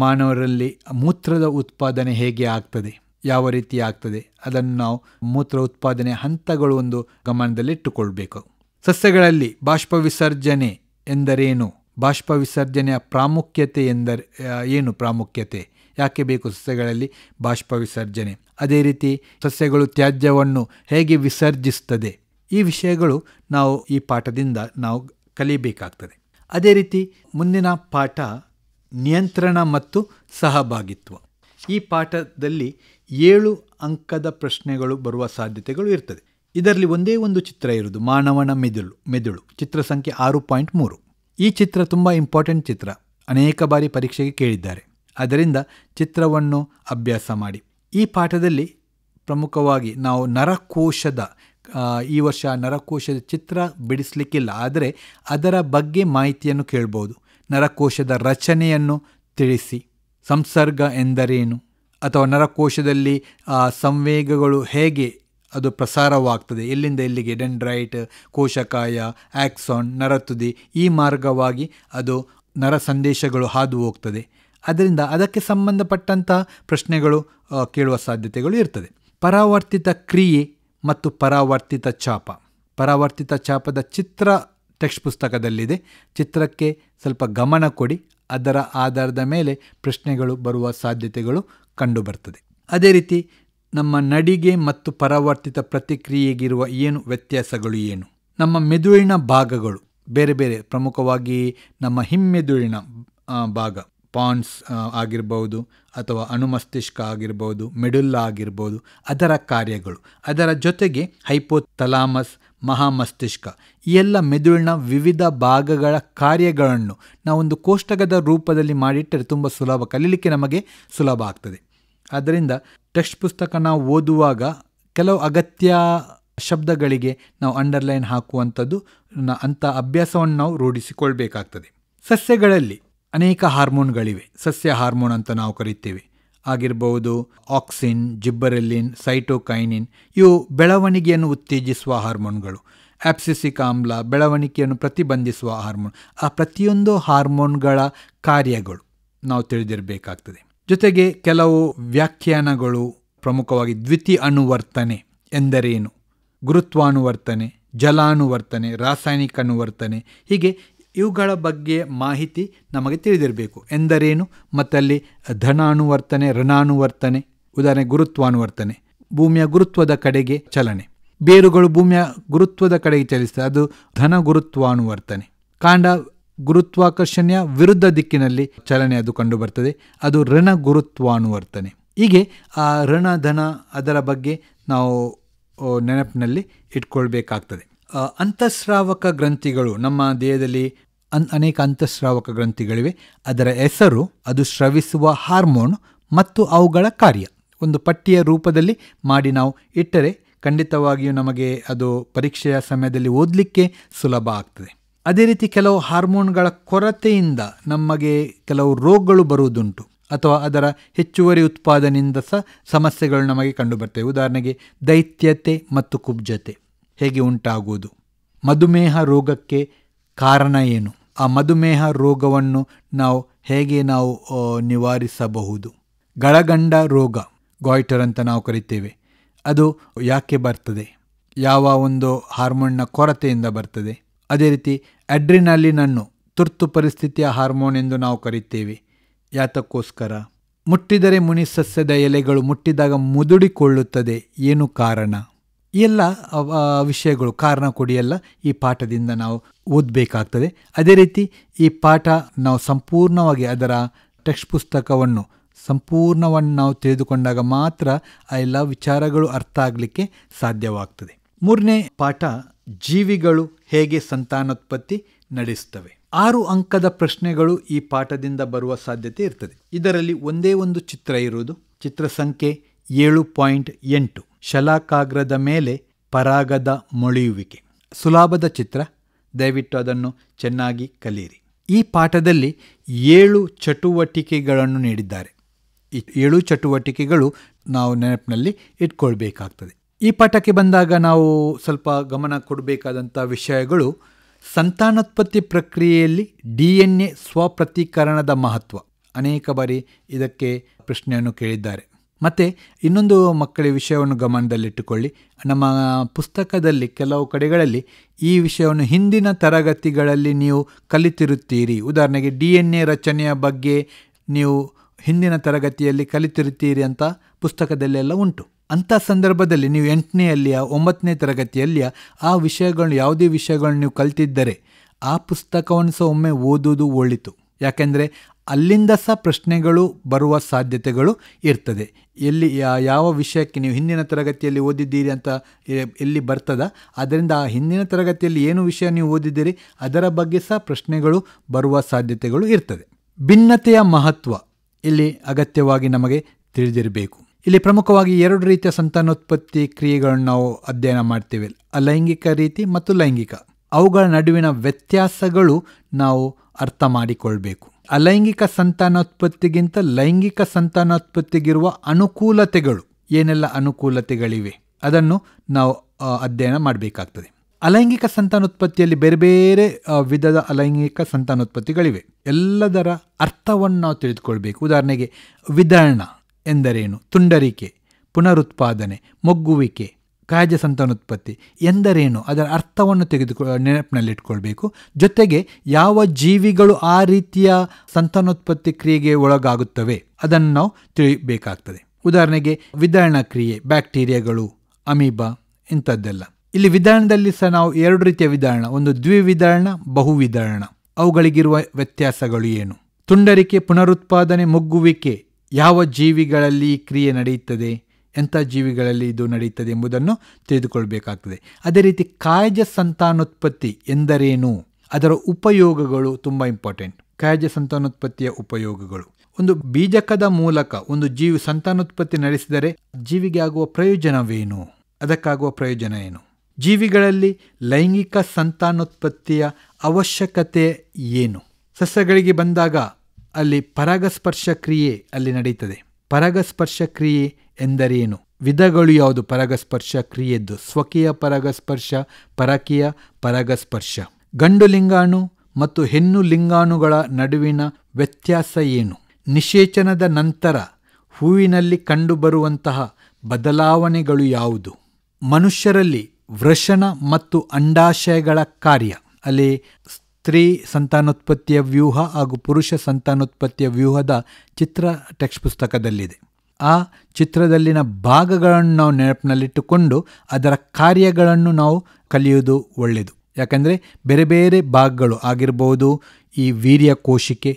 ಮಾನವರಲ್ಲಿ ಮೂತ್ರದ ಉತ್ಪಾದನೆ ಹೇಗೆ ಆಗ್ತದೆ, ಯಾವ ರೀತಿ ಆಗ್ತದೆ, ಅದನ್ನು ನಾವು ಮೂತ್ರ ಉತ್ಪಾದನೆ ಹಂತಗಳು ಒಂದು ಗಮನದಲ್ಲಿ ಇಟ್ಟುಕೊಳ್ಬೇಕು. ಸಸ್ಯಗಳಲ್ಲಿ ಬಾಷ್ಪ ವಿಸರ್ಜನೆ ಎಂದರೇನು, ಬಾಷ್ಪ ವಿಸರ್ಜನೆಯ ಪ್ರಾಮುಖ್ಯತೆ ಏನು, ಪ್ರಾಮುಖ್ಯತೆ ಯಾಕೆ ಬೇಕು ಸಸ್ಯಗಳಲ್ಲಿ ಬಾಷ್ಪ ವಿಸರ್ಜನೆ? ಅದೇ ರೀತಿ ಸಸ್ಯಗಳು ತ್ಯಾಜ್ಯವನ್ನು ಹೇಗೆ ವಿಸರ್ಜಿಸ್ತದೆ? ಈ ವಿಷಯಗಳು ನಾವು ಈ ಪಾಠದಿಂದ ನಾವು ಕಲಿಯಬೇಕಾಗ್ತದೆ. ಅದೇ ರೀತಿ ಮುಂದಿನ ಪಾಠ ನಿಯಂತ್ರಣ ಮತ್ತು ಸಹಭಾಗಿತ್ವ. ಈ ಪಾಠದಲ್ಲಿ 7 ಅಂಕದ ಪ್ರಶ್ನೆಗಳು ಬರುವ ಸಾಧ್ಯತೆಗಳು ಇರ್ತದೆ. ಇದರಲ್ಲಿ ಒಂದೇ ಒಂದು ಚಿತ್ರ ಇರುವುದು, ಮಾನವನ ಮೆದುಳು, ಚಿತ್ರ ಸಂಖ್ಯೆ 6.3. ಈ ಚಿತ್ರ ತುಂಬ ಇಂಪಾರ್ಟೆಂಟ್ ಚಿತ್ರ, ಅನೇಕ ಬಾರಿ ಪರೀಕ್ಷೆಗೆ ಕೇಳಿದ್ದಾರೆ. ಅದರಿಂದ ಚಿತ್ರವನ್ನು ಅಭ್ಯಾಸ ಮಾಡಿ. ಈ ಪಾಠದಲ್ಲಿ ಪ್ರಮುಖವಾಗಿ ನಾವು ಈ ವರ್ಷ ನರಕೋಶದ ಚಿತ್ರ ಬಿಡಿಸಲಿಕ್ಕಿಲ್ಲ, ಆದರೆ ಅದರ ಬಗ್ಗೆ ಮಾಹಿತಿಯನ್ನು ಕೇಳ್ಬೋದು. ನರಕೋಶದ ರಚನೆಯನ್ನು ತಿಳಿಸಿ, ಸಂಸರ್ಗ ಎಂದರೇನು, ಅಥವಾ ನರಕೋಶದಲ್ಲಿ ಸಂವೇಗಗಳು ಹೇಗೆ ಅದು ಪ್ರಸಾರವಾಗ್ತದೆ, ಎಲ್ಲಿಂದ ಎಲ್ಲಿಗೆ, ಡೆಂಡ್ರೈಟ್, ಕೋಶಕಾಯ, ಆಕ್ಸಾನ್, ನರತುದಿ, ಈ ಮಾರ್ಗವಾಗಿ ಅದು ನರ ಸಂದೇಶಗಳು ಹಾದು ಹೋಗ್ತದೆ. ಅದರಿಂದ ಅದಕ್ಕೆ ಸಂಬಂಧಪಟ್ಟಂಥ ಪ್ರಶ್ನೆಗಳು ಕೇಳುವ ಸಾಧ್ಯತೆಗಳು ಇರ್ತದೆ. ಪರಾವರ್ತಿತ ಕ್ರಿಯೆ ಮತ್ತು ಪರಾವರ್ತಿತ ಚಾಪ. ಪರಾವರ್ತಿತ ಚಾಪದ ಚಿತ್ರ ಟೆಕ್ಸ್ಟ್ ಪುಸ್ತಕದಲ್ಲಿದೆ, ಚಿತ್ರಕ್ಕೆ ಸ್ವಲ್ಪ ಗಮನ ಕೊಡಿ, ಅದರ ಆಧಾರದ ಮೇಲೆ ಪ್ರಶ್ನೆಗಳು ಬರುವ ಸಾಧ್ಯತೆಗಳು ಕಂಡುಬರ್ತದೆ. ಅದೇ ರೀತಿ ನಮ್ಮ ನಡಿಗೆ ಮತ್ತು ಪರಾವರ್ತಿತ ಪ್ರತಿಕ್ರಿಯೆಗಿರುವ ಏನು ವ್ಯತ್ಯಾಸಗಳು ಏನು? ನಮ್ಮ ಮೆದುಳಿನ ಭಾಗಗಳು ಬೇರೆ ಬೇರೆ, ಪ್ರಮುಖವಾಗಿ ನಮ್ಮ ಹಿಮ್ಮೆದುಳಿನ ಭಾಗ ಪಾನ್ಸ್ ಆಗಿರ್ಬೋದು ಅಥವಾ ಅನುಮಸ್ತಿಷ್ಕ ಆಗಿರ್ಬೋದು, ಮೆಡುಲ್ಲ ಆಗಿರ್ಬೋದು, ಅದರ ಕಾರ್ಯಗಳು, ಅದರ ಜೊತೆಗೆ ಹೈಪೋಥಲಾಮಸ್, ಮಹಾಮಸ್ತಿಷ್ಕ, ಈ ಎಲ್ಲ ಮೆದುಳಿನ ವಿವಿಧ ಭಾಗಗಳ ಕಾರ್ಯಗಳನ್ನು ನಾವೊಂದು ಕೋಷ್ಟಕದ ರೂಪದಲ್ಲಿ ಮಾಡಿಟ್ಟರೆ ತುಂಬ ಸುಲಭ, ಕಲೀಲಿಕ್ಕೆ ನಮಗೆ ಸುಲಭ ಆಗ್ತದೆ. ಆದ್ದರಿಂದ ಟೆಕ್ಸ್ಟ್ ಪುಸ್ತಕ ನಾವು ಓದುವಾಗ ಕೆಲವು ಅಗತ್ಯ ಶಬ್ದಗಳಿಗೆ ನಾವು ಅಂಡರ್ಲೈನ್ ಹಾಕುವಂಥದ್ದು, ಅಂಥ ಅಭ್ಯಾಸವನ್ನು ನಾವು ರೂಢಿಸಿಕೊಳ್ಬೇಕಾಗ್ತದೆ. ಸಸ್ಯಗಳಲ್ಲಿ ಅನೇಕ ಹಾರ್ಮೋನ್ಗಳಿವೆ, ಸಸ್ಯ ಹಾರ್ಮೋನ್ ಅಂತ ನಾವು ಕರಿತೇವೆ. ಆಗಿರ್ಬೋದು ಆಕ್ಸಿನ್, ಜಿಬ್ಬರೆಲ್ಲಿನ್, ಸೈಟೋಕೈನಿನ್, ಇವು ಬೆಳವಣಿಗೆಯನ್ನು ಉತ್ತೇಜಿಸುವ ಹಾರ್ಮೋನ್ಗಳು. ಆಬ್ಸಿಸಿಕ್ ಆಮ್ಲ ಬೆಳವಣಿಗೆಯನ್ನು ಪ್ರತಿಬಂಧಿಸುವ ಹಾರ್ಮೋನ್. ಆ ಪ್ರತಿಯೊಂದು ಹಾರ್ಮೋನ್ಗಳ ಕಾರ್ಯಗಳು ನಾವು ತಿಳಿದಿರಬೇಕಾಗ್ತದೆ. ಜೊತೆಗೆ ಕೆಲವು ವ್ಯಾಖ್ಯಾನಗಳು, ಪ್ರಮುಖವಾಗಿ ದ್ವಿತೀಯ ಅನುವರ್ತನೆ ಎಂದರೇನು, ಗುರುತ್ವಾನುವರ್ತನೆ, ಜಲಾನುವರ್ತನೆ, ರಾಸಾಯನಿಕ ಅನುವರ್ತನೆ, ಹೀಗೆ ಇವುಗಳ ಬಗ್ಗೆ ಮಾಹಿತಿ ನಮಗೆ ತಿಳಿದಿರಬೇಕು. ಎಂದರೇನು, ಮತ್ತು ಅಲ್ಲಿ ಧನಾನುವರ್ತನೆ, ಋಣಾನುವರ್ತನೆ, ಉದಾಹರಣೆ ಗುರುತ್ವಾನುವರ್ತನೆ, ಭೂಮಿಯ ಗುರುತ್ವದ ಕಡೆಗೆ ಚಲನೆ, ಬೇರುಗಳು ಭೂಮಿಯ ಗುರುತ್ವದ ಕಡೆಗೆ ಚಲಿಸ್ತದೆ, ಅದು ಧನ ಗುರುತ್ವಾನುವರ್ತನೆ. ಕಾಂಡ ಗುರುತ್ವಾಕರ್ಷಣೆಯ ವಿರುದ್ಧ ದಿಕ್ಕಿನಲ್ಲಿ ಚಲನೆ ಅದು ಕಂಡುಬರ್ತದೆ, ಅದು ಋಣ ಗುರುತ್ವಾನುವರ್ತನೆ. ಹೀಗೆ ಆ ಋಣ ಧನ ಅದರ ಬಗ್ಗೆ ನಾವು ನೆನಪಿನಲ್ಲಿ ಇಟ್ಕೊಳ್ಬೇಕಾಗ್ತದೆ. ಅಂತಃಸ್ರಾವಕ ಗ್ರಂಥಿಗಳು, ನಮ್ಮ ದೇಹದಲ್ಲಿ ಅನೇಕ ಅಂತಃಸ್ರಾವಕ ಗ್ರಂಥಿಗಳಿವೆ. ಅದರ ಹೆಸರು, ಅದು ಸ್ರವಿಸುವ ಹಾರ್ಮೋನ್ ಮತ್ತು ಅವುಗಳ ಕಾರ್ಯ ಒಂದು ಪಟ್ಟಿಯ ರೂಪದಲ್ಲಿ ಮಾಡಿ ನಾವು ಇಟ್ಟರೆ ಖಂಡಿತವಾಗಿಯೂ ನಮಗೆ ಅದು ಪರೀಕ್ಷೆಯ ಸಮಯದಲ್ಲಿ ಓದಲಿಕ್ಕೆ ಸುಲಭ ಆಗ್ತದೆ. ಅದೇ ರೀತಿ ಕೆಲವು ಹಾರ್ಮೋನ್ಗಳ ಕೊರತೆಯಿಂದ ನಮಗೆ ಕೆಲವು ರೋಗಗಳು ಬರುವುದುಂಟು, ಅಥವಾ ಅದರ ಹೆಚ್ಚುವರಿ ಉತ್ಪಾದನೆಯಿಂದ ಸಹ ಸಮಸ್ಯೆಗಳು ನಮಗೆ ಕಂಡುಬರ್ತವೆ. ಉದಾಹರಣೆಗೆ ದೈತ್ಯತೆ ಮತ್ತು ಕುಬ್ಜತೆ ಹೇಗೆ ಉಂಟಾಗುವುದು, ಮಧುಮೇಹ ರೋಗಕ್ಕೆ ಕಾರಣ ಏನು, ಆ ಮಧುಮೇಹ ರೋಗವನ್ನು ನಾವು ಹೇಗೆ ನಿವಾರಿಸಬಹುದು, ಗಳಗಂಡ ರೋಗ, ಗಾಯ್ಟರ್ ಅಂತ ನಾವು ಕರಿತೇವೆ, ಅದು ಯಾಕೆ ಬರ್ತದೆ, ಯಾವ ಒಂದು ಹಾರ್ಮೋನ್ನ ಕೊರತೆಯಿಂದ ಬರ್ತದೆ. ಅದೇ ರೀತಿ ಅಡ್ರಿನಾಲಿನನ್ನು ತುರ್ತು ಪರಿಸ್ಥಿತಿಯ ಹಾರ್ಮೋನ್ ಎಂದು ನಾವು ಕರಿತೇವೆ, ಯಾತಕ್ಕೋಸ್ಕರ. ಮುಟ್ಟಿದರೆ ಮುನಿ ಸಸ್ಯದ ಎಲೆಗಳು ಮುಟ್ಟಿದಾಗ ಮುದುಡಿಕೊಳ್ಳುತ್ತದೆ, ಏನು ಕಾರಣ. ಈ ಎಲ್ಲ ವಿಷಯಗಳು, ಕಾರಣ ಕೊಡಿಯೆಲ್ಲ ಈ ಪಾಠದಿಂದ ನಾವು ಓದಬೇಕಾಗ್ತದೆ. ಅದೇ ರೀತಿ ಈ ಪಾಠ ನಾವು ಸಂಪೂರ್ಣವಾಗಿ ಅದರ ಟೆಕ್ಸ್ಟ್ ಪುಸ್ತಕವನ್ನು ಸಂಪೂರ್ಣವನ್ನು ನಾವು ತಿಳಿದುಕೊಂಡಾಗ ಮಾತ್ರ ಆ ಎಲ್ಲ ವಿಚಾರಗಳು ಅರ್ಥ ಆಗಲಿಕ್ಕೆ ಸಾಧ್ಯವಾಗ್ತದೆ. 3ನೇ ಪಾಠ, ಜೀವಿಗಳು ಹೇಗೆ ಸಂತಾನೋತ್ಪತ್ತಿ ನಡೆಸ್ತವೆ. 6 ಅಂಕದ ಪ್ರಶ್ನೆಗಳು ಈ ಪಾಠದಿಂದ ಬರುವ ಸಾಧ್ಯತೆ ಇರ್ತದೆ. ಇದರಲ್ಲಿ ಒಂದೇ ಒಂದು ಚಿತ್ರ ಇರುವುದು, ಚಿತ್ರ ಸಂಖ್ಯೆ 7.8, ಶಲಾಕಾಗ್ರದ ಮೇಲೆ ಪರಾಗದ ಮೊಳೆಯುವಿಕೆ. ಸುಲಭದ ಚಿತ್ರ, ದಯವಿಟ್ಟು ಅದನ್ನು ಚೆನ್ನಾಗಿ ಕಲಿಯಿರಿ. ಈ ಪಾಠದಲ್ಲಿ 7 ಚಟುವಟಿಕೆಗಳನ್ನು ನೀಡಿದ್ದಾರೆ. ಈ 7 ಚಟುವಟಿಕೆಗಳು ನಾವು ನೆನಪಿನಲ್ಲಿ ಇಟ್ಕೊಳ್ಬೇಕಾಗ್ತದೆ. ಈ ಪಾಠಕ್ಕೆ ಬಂದಾಗ ನಾವು ಸ್ವಲ್ಪ ಗಮನ ಕೊಡಬೇಕಾದಂಥ ವಿಷಯಗಳು, ಸಂತಾನೋತ್ಪತ್ತಿ ಪ್ರಕ್ರಿಯೆಯಲ್ಲಿ DNA ಸ್ವಪ್ರತೀಕರಣದ ಮಹತ್ವ. ಅನೇಕ ಬಾರಿ ಇದಕ್ಕೆ ಪ್ರಶ್ನೆಯನ್ನು ಕೇಳಿದ್ದಾರೆ. ಮತ್ತು ಇನ್ನೊಂದು ಮಕ್ಕಳ ವಿಷಯವನ್ನು ಗಮನದಲ್ಲಿಟ್ಟುಕೊಳ್ಳಿ, ನಮ್ಮ ಪುಸ್ತಕದಲ್ಲಿ ಕೆಲವು ಕಡೆಗಳಲ್ಲಿ ಈ ವಿಷಯವನ್ನು ಹಿಂದಿನ ತರಗತಿಗಳಲ್ಲಿ ನೀವು ಕಲಿತಿರುತ್ತೀರಿ. ಉದಾಹರಣೆಗೆ DNA ರಚನೆಯ ಬಗ್ಗೆ ನೀವು ಹಿಂದಿನ ತರಗತಿಯಲ್ಲಿ ಕಲಿತಿರುತ್ತೀರಿ ಅಂತ ಪುಸ್ತಕದಲ್ಲೆಲ್ಲ ಉಂಟು. ಅಂಥ ಸಂದರ್ಭದಲ್ಲಿ ನೀವು 8ನೇಯಲ್ಲಿಯ 9ನೇ ತರಗತಿಯಲ್ಲಿಯ ಆ ವಿಷಯಗಳನ್ನು, ಯಾವುದೇ ವಿಷಯಗಳನ್ನು ನೀವು ಕಲಿತಿದ್ದರೆ ಆ ಪುಸ್ತಕವನ್ನು ಸಹ ಒಮ್ಮೆ ಓದುವುದು ಒಳಿತು. ಯಾಕೆಂದರೆ ಅಲ್ಲಿಂದ ಸಹ ಪ್ರಶ್ನೆಗಳು ಬರುವ ಸಾಧ್ಯತೆಗಳು ಇರ್ತದೆ. ಎಲ್ಲಿ ಯಾವ ವಿಷಯಕ್ಕೆ ನೀವು ಹಿಂದಿನ ತರಗತಿಯಲ್ಲಿ ಓದಿದ್ದೀರಿ ಅಂತ ಎಲ್ಲಿ ಬರ್ತದ, ಅದರಿಂದ ಆ ಹಿಂದಿನ ತರಗತಿಯಲ್ಲಿ ಏನು ವಿಷಯ ನೀವು ಓದಿದ್ದೀರಿ ಅದರ ಬಗ್ಗೆ ಸಹ ಪ್ರಶ್ನೆಗಳು ಬರುವ ಸಾಧ್ಯತೆಗಳು ಇರ್ತದೆ. ಭಿನ್ನತೆಯ ಮಹತ್ವ ಇಲ್ಲಿ ಅಗತ್ಯವಾಗಿ ನಮಗೆ ತಿಳಿದಿರಬೇಕು. ಇಲ್ಲಿ ಪ್ರಮುಖವಾಗಿ 2 ರೀತಿಯ ಸಂತಾನೋತ್ಪತ್ತಿ ಕ್ರಿಯೆಗಳನ್ನು ನಾವು ಅಧ್ಯಯನ ಮಾಡ್ತೇವೆ, ಅಲೈಂಗಿಕ ರೀತಿ ಮತ್ತು ಲೈಂಗಿಕ. ಅವುಗಳ ನಡುವಿನ ವ್ಯತ್ಯಾಸಗಳು ನಾವು ಅರ್ಥ ಮಾಡಿಕೊಳ್ಬೇಕು. ಅಲೈಂಗಿಕ ಸಂತಾನೋತ್ಪತ್ತಿಗಿಂತ ಲೈಂಗಿಕ ಸಂತಾನೋತ್ಪತ್ತಿಗಿರುವ ಅನುಕೂಲತೆಗಳು, ಏನೆಲ್ಲ ಅನುಕೂಲತೆಗಳಿವೆ ಅದನ್ನು ನಾವು ಅಧ್ಯಯನ ಮಾಡಬೇಕಾಗ್ತದೆ. ಅಲೈಂಗಿಕ ಸಂತಾನೋತ್ಪತ್ತಿಯಲ್ಲಿ ಬೇರೆ ಬೇರೆ ವಿಧದ ಅಲೈಂಗಿಕ ಸಂತಾನೋತ್ಪತ್ತಿಗಳಿವೆ. ಎಲ್ಲದರ ಅರ್ಥವನ್ನು ನಾವು ತಿಳಿದುಕೊಳ್ಬೇಕು. ಉದಾಹರಣೆಗೆ ವಿದಳನ ಎಂದರೇನು, ತುಂಡರಿಕೆ, ಪುನರುತ್ಪಾದನೆ, ಮೊಗ್ಗುವಿಕೆ, ಸಹಜ ಸಂತಾನೋತ್ಪತ್ತಿ ಎಂದರೇನು, ಅದರ ಅರ್ಥವನ್ನು ನೆನಪಿನಲ್ಲಿಟ್ಕೊಳ್ಬೇಕು. ಜೊತೆಗೆ ಯಾವ ಜೀವಿಗಳು ಆ ರೀತಿಯ ಸಂತಾನೋತ್ಪತ್ತಿ ಕ್ರಿಯೆಗೆ ಒಳಗಾಗುತ್ತವೆ ಅದನ್ನು ನಾವು ತಿಳಿಬೇಕಾಗ್ತದೆ. ಉದಾಹರಣೆಗೆ ವಿಧಾರಣ ಕ್ರಿಯೆ, ಬ್ಯಾಕ್ಟೀರಿಯಾಗಳು, ಅಮೀಬಾ ಇಂಥದ್ದೆಲ್ಲ. ಇಲ್ಲಿ ವಿಧಾರಣದಲ್ಲಿ ಸಹ ನಾವು 2 ರೀತಿಯ ವಿಧಾರಣ, ಒಂದು ದ್ವಿವಿಧಾರಣ, ಬಹುವಿಧಾರಣ. ಅವುಗಳಿಗಿರುವ ವ್ಯತ್ಯಾಸಗಳು ಏನು? ತುಂಡರಿಕೆ, ಪುನರುತ್ಪಾದನೆ, ಮೊಗ್ಗುವಿಕೆ ಯಾವ ಜೀವಿಗಳಲ್ಲಿ ಈ ಕ್ರಿಯೆ ನಡೆಯುತ್ತದೆ, ಎಂಥ ಜೀವಿಗಳಲ್ಲಿ ಇದು ನಡೆಯುತ್ತದೆ ಎಂಬುದನ್ನು ತಿಳಿದುಕೊಳ್ಬೇಕಾಗ್ತದೆ. ಅದೇ ರೀತಿ ಕಾಯಜ ಸಂತಾನೋತ್ಪತ್ತಿ ಎಂದರೇನು, ಅದರ ಉಪಯೋಗಗಳು ತುಂಬ ಇಂಪಾರ್ಟೆಂಟ್. ಕಾಯಜ ಸಂತಾನೋತ್ಪತ್ತಿಯ ಉಪಯೋಗಗಳು: ಒಂದು ಬೀಜಕದ ಮೂಲಕ ಒಂದು ಜೀವಿ ಸಂತಾನೋತ್ಪತ್ತಿ ನಡೆಸಿದರೆ ಜೀವಿಗೆ ಆಗುವ ಪ್ರಯೋಜನವೇನು, ಅದಕ್ಕಾಗುವ ಪ್ರಯೋಜನ ಏನು? ಜೀವಿಗಳಲ್ಲಿ ಲೈಂಗಿಕ ಸಂತಾನೋತ್ಪತ್ತಿಯ ಅವಶ್ಯಕತೆ ಏನು? ಸಸ್ಯಗಳಿಗೆ ಬಂದಾಗ ಅಲ್ಲಿ ಪರಾಗಸ್ಪರ್ಶ ಕ್ರಿಯೆ ಅಲ್ಲಿ ನಡೀತದೆ. ಪರಾಗಸ್ಪರ್ಶ ಕ್ರಿಯೆ ಎಂದರೇನು? ವಿಧಗಳು ಯಾವುದು ಪರಾಗಸ್ಪರ್ಶ ಕ್ರಿಯೆದ್ದು? ಸ್ವಕೀಯ ಪರಾಗಸ್ಪರ್ಶ, ಪರಕೀಯ ಪರಾಗಸ್ಪರ್ಶ. ಗಂಡು ಲಿಂಗಾಣು ಮತ್ತು ಹೆಣ್ಣು ಲಿಂಗಾಣುಗಳ ನಡುವಿನ ವ್ಯತ್ಯಾಸ ಏನು? ನಿಷೇಚನದ ನಂತರ ಹೂವಿನಲ್ಲಿ ಕಂಡುಬರುವಂತಹ ಬದಲಾವಣೆಗಳು ಯಾವುದು? ಮನುಷ್ಯರಲ್ಲಿ ವೃಷಣ ಮತ್ತು ಅಂಡಾಶಯಗಳ ಕಾರ್ಯ, ಅಲ್ಲಿ ಸ್ತ್ರೀ ಸಂತಾನೋತ್ಪತ್ತಿಯ ವ್ಯೂಹ ಹಾಗೂ ಪುರುಷ ಸಂತಾನೋತ್ಪತ್ತಿಯ ವ್ಯೂಹದ ಚಿತ್ರ ಟೆಕ್ಸ್ಟ್ ಪುಸ್ತಕದಲ್ಲಿದೆ. ಆ ಚಿತ್ರದಲ್ಲಿನ ಭಾಗಗಳನ್ನು ನಾವು ನೆನಪಿನಲ್ಲಿಟ್ಟುಕೊಂಡು ಅದರ ಕಾರ್ಯಗಳನ್ನು ನಾವು ಕಲಿಯುವುದು ಒಳ್ಳೆಯದು. ಯಾಕಂದರೆ ಬೇರೆ ಬೇರೆ ಭಾಗಗಳು ಆಗಿರ್ಬೋದು, ಈ ವೀರ್ಯ ಕೋಶಿಕೆ,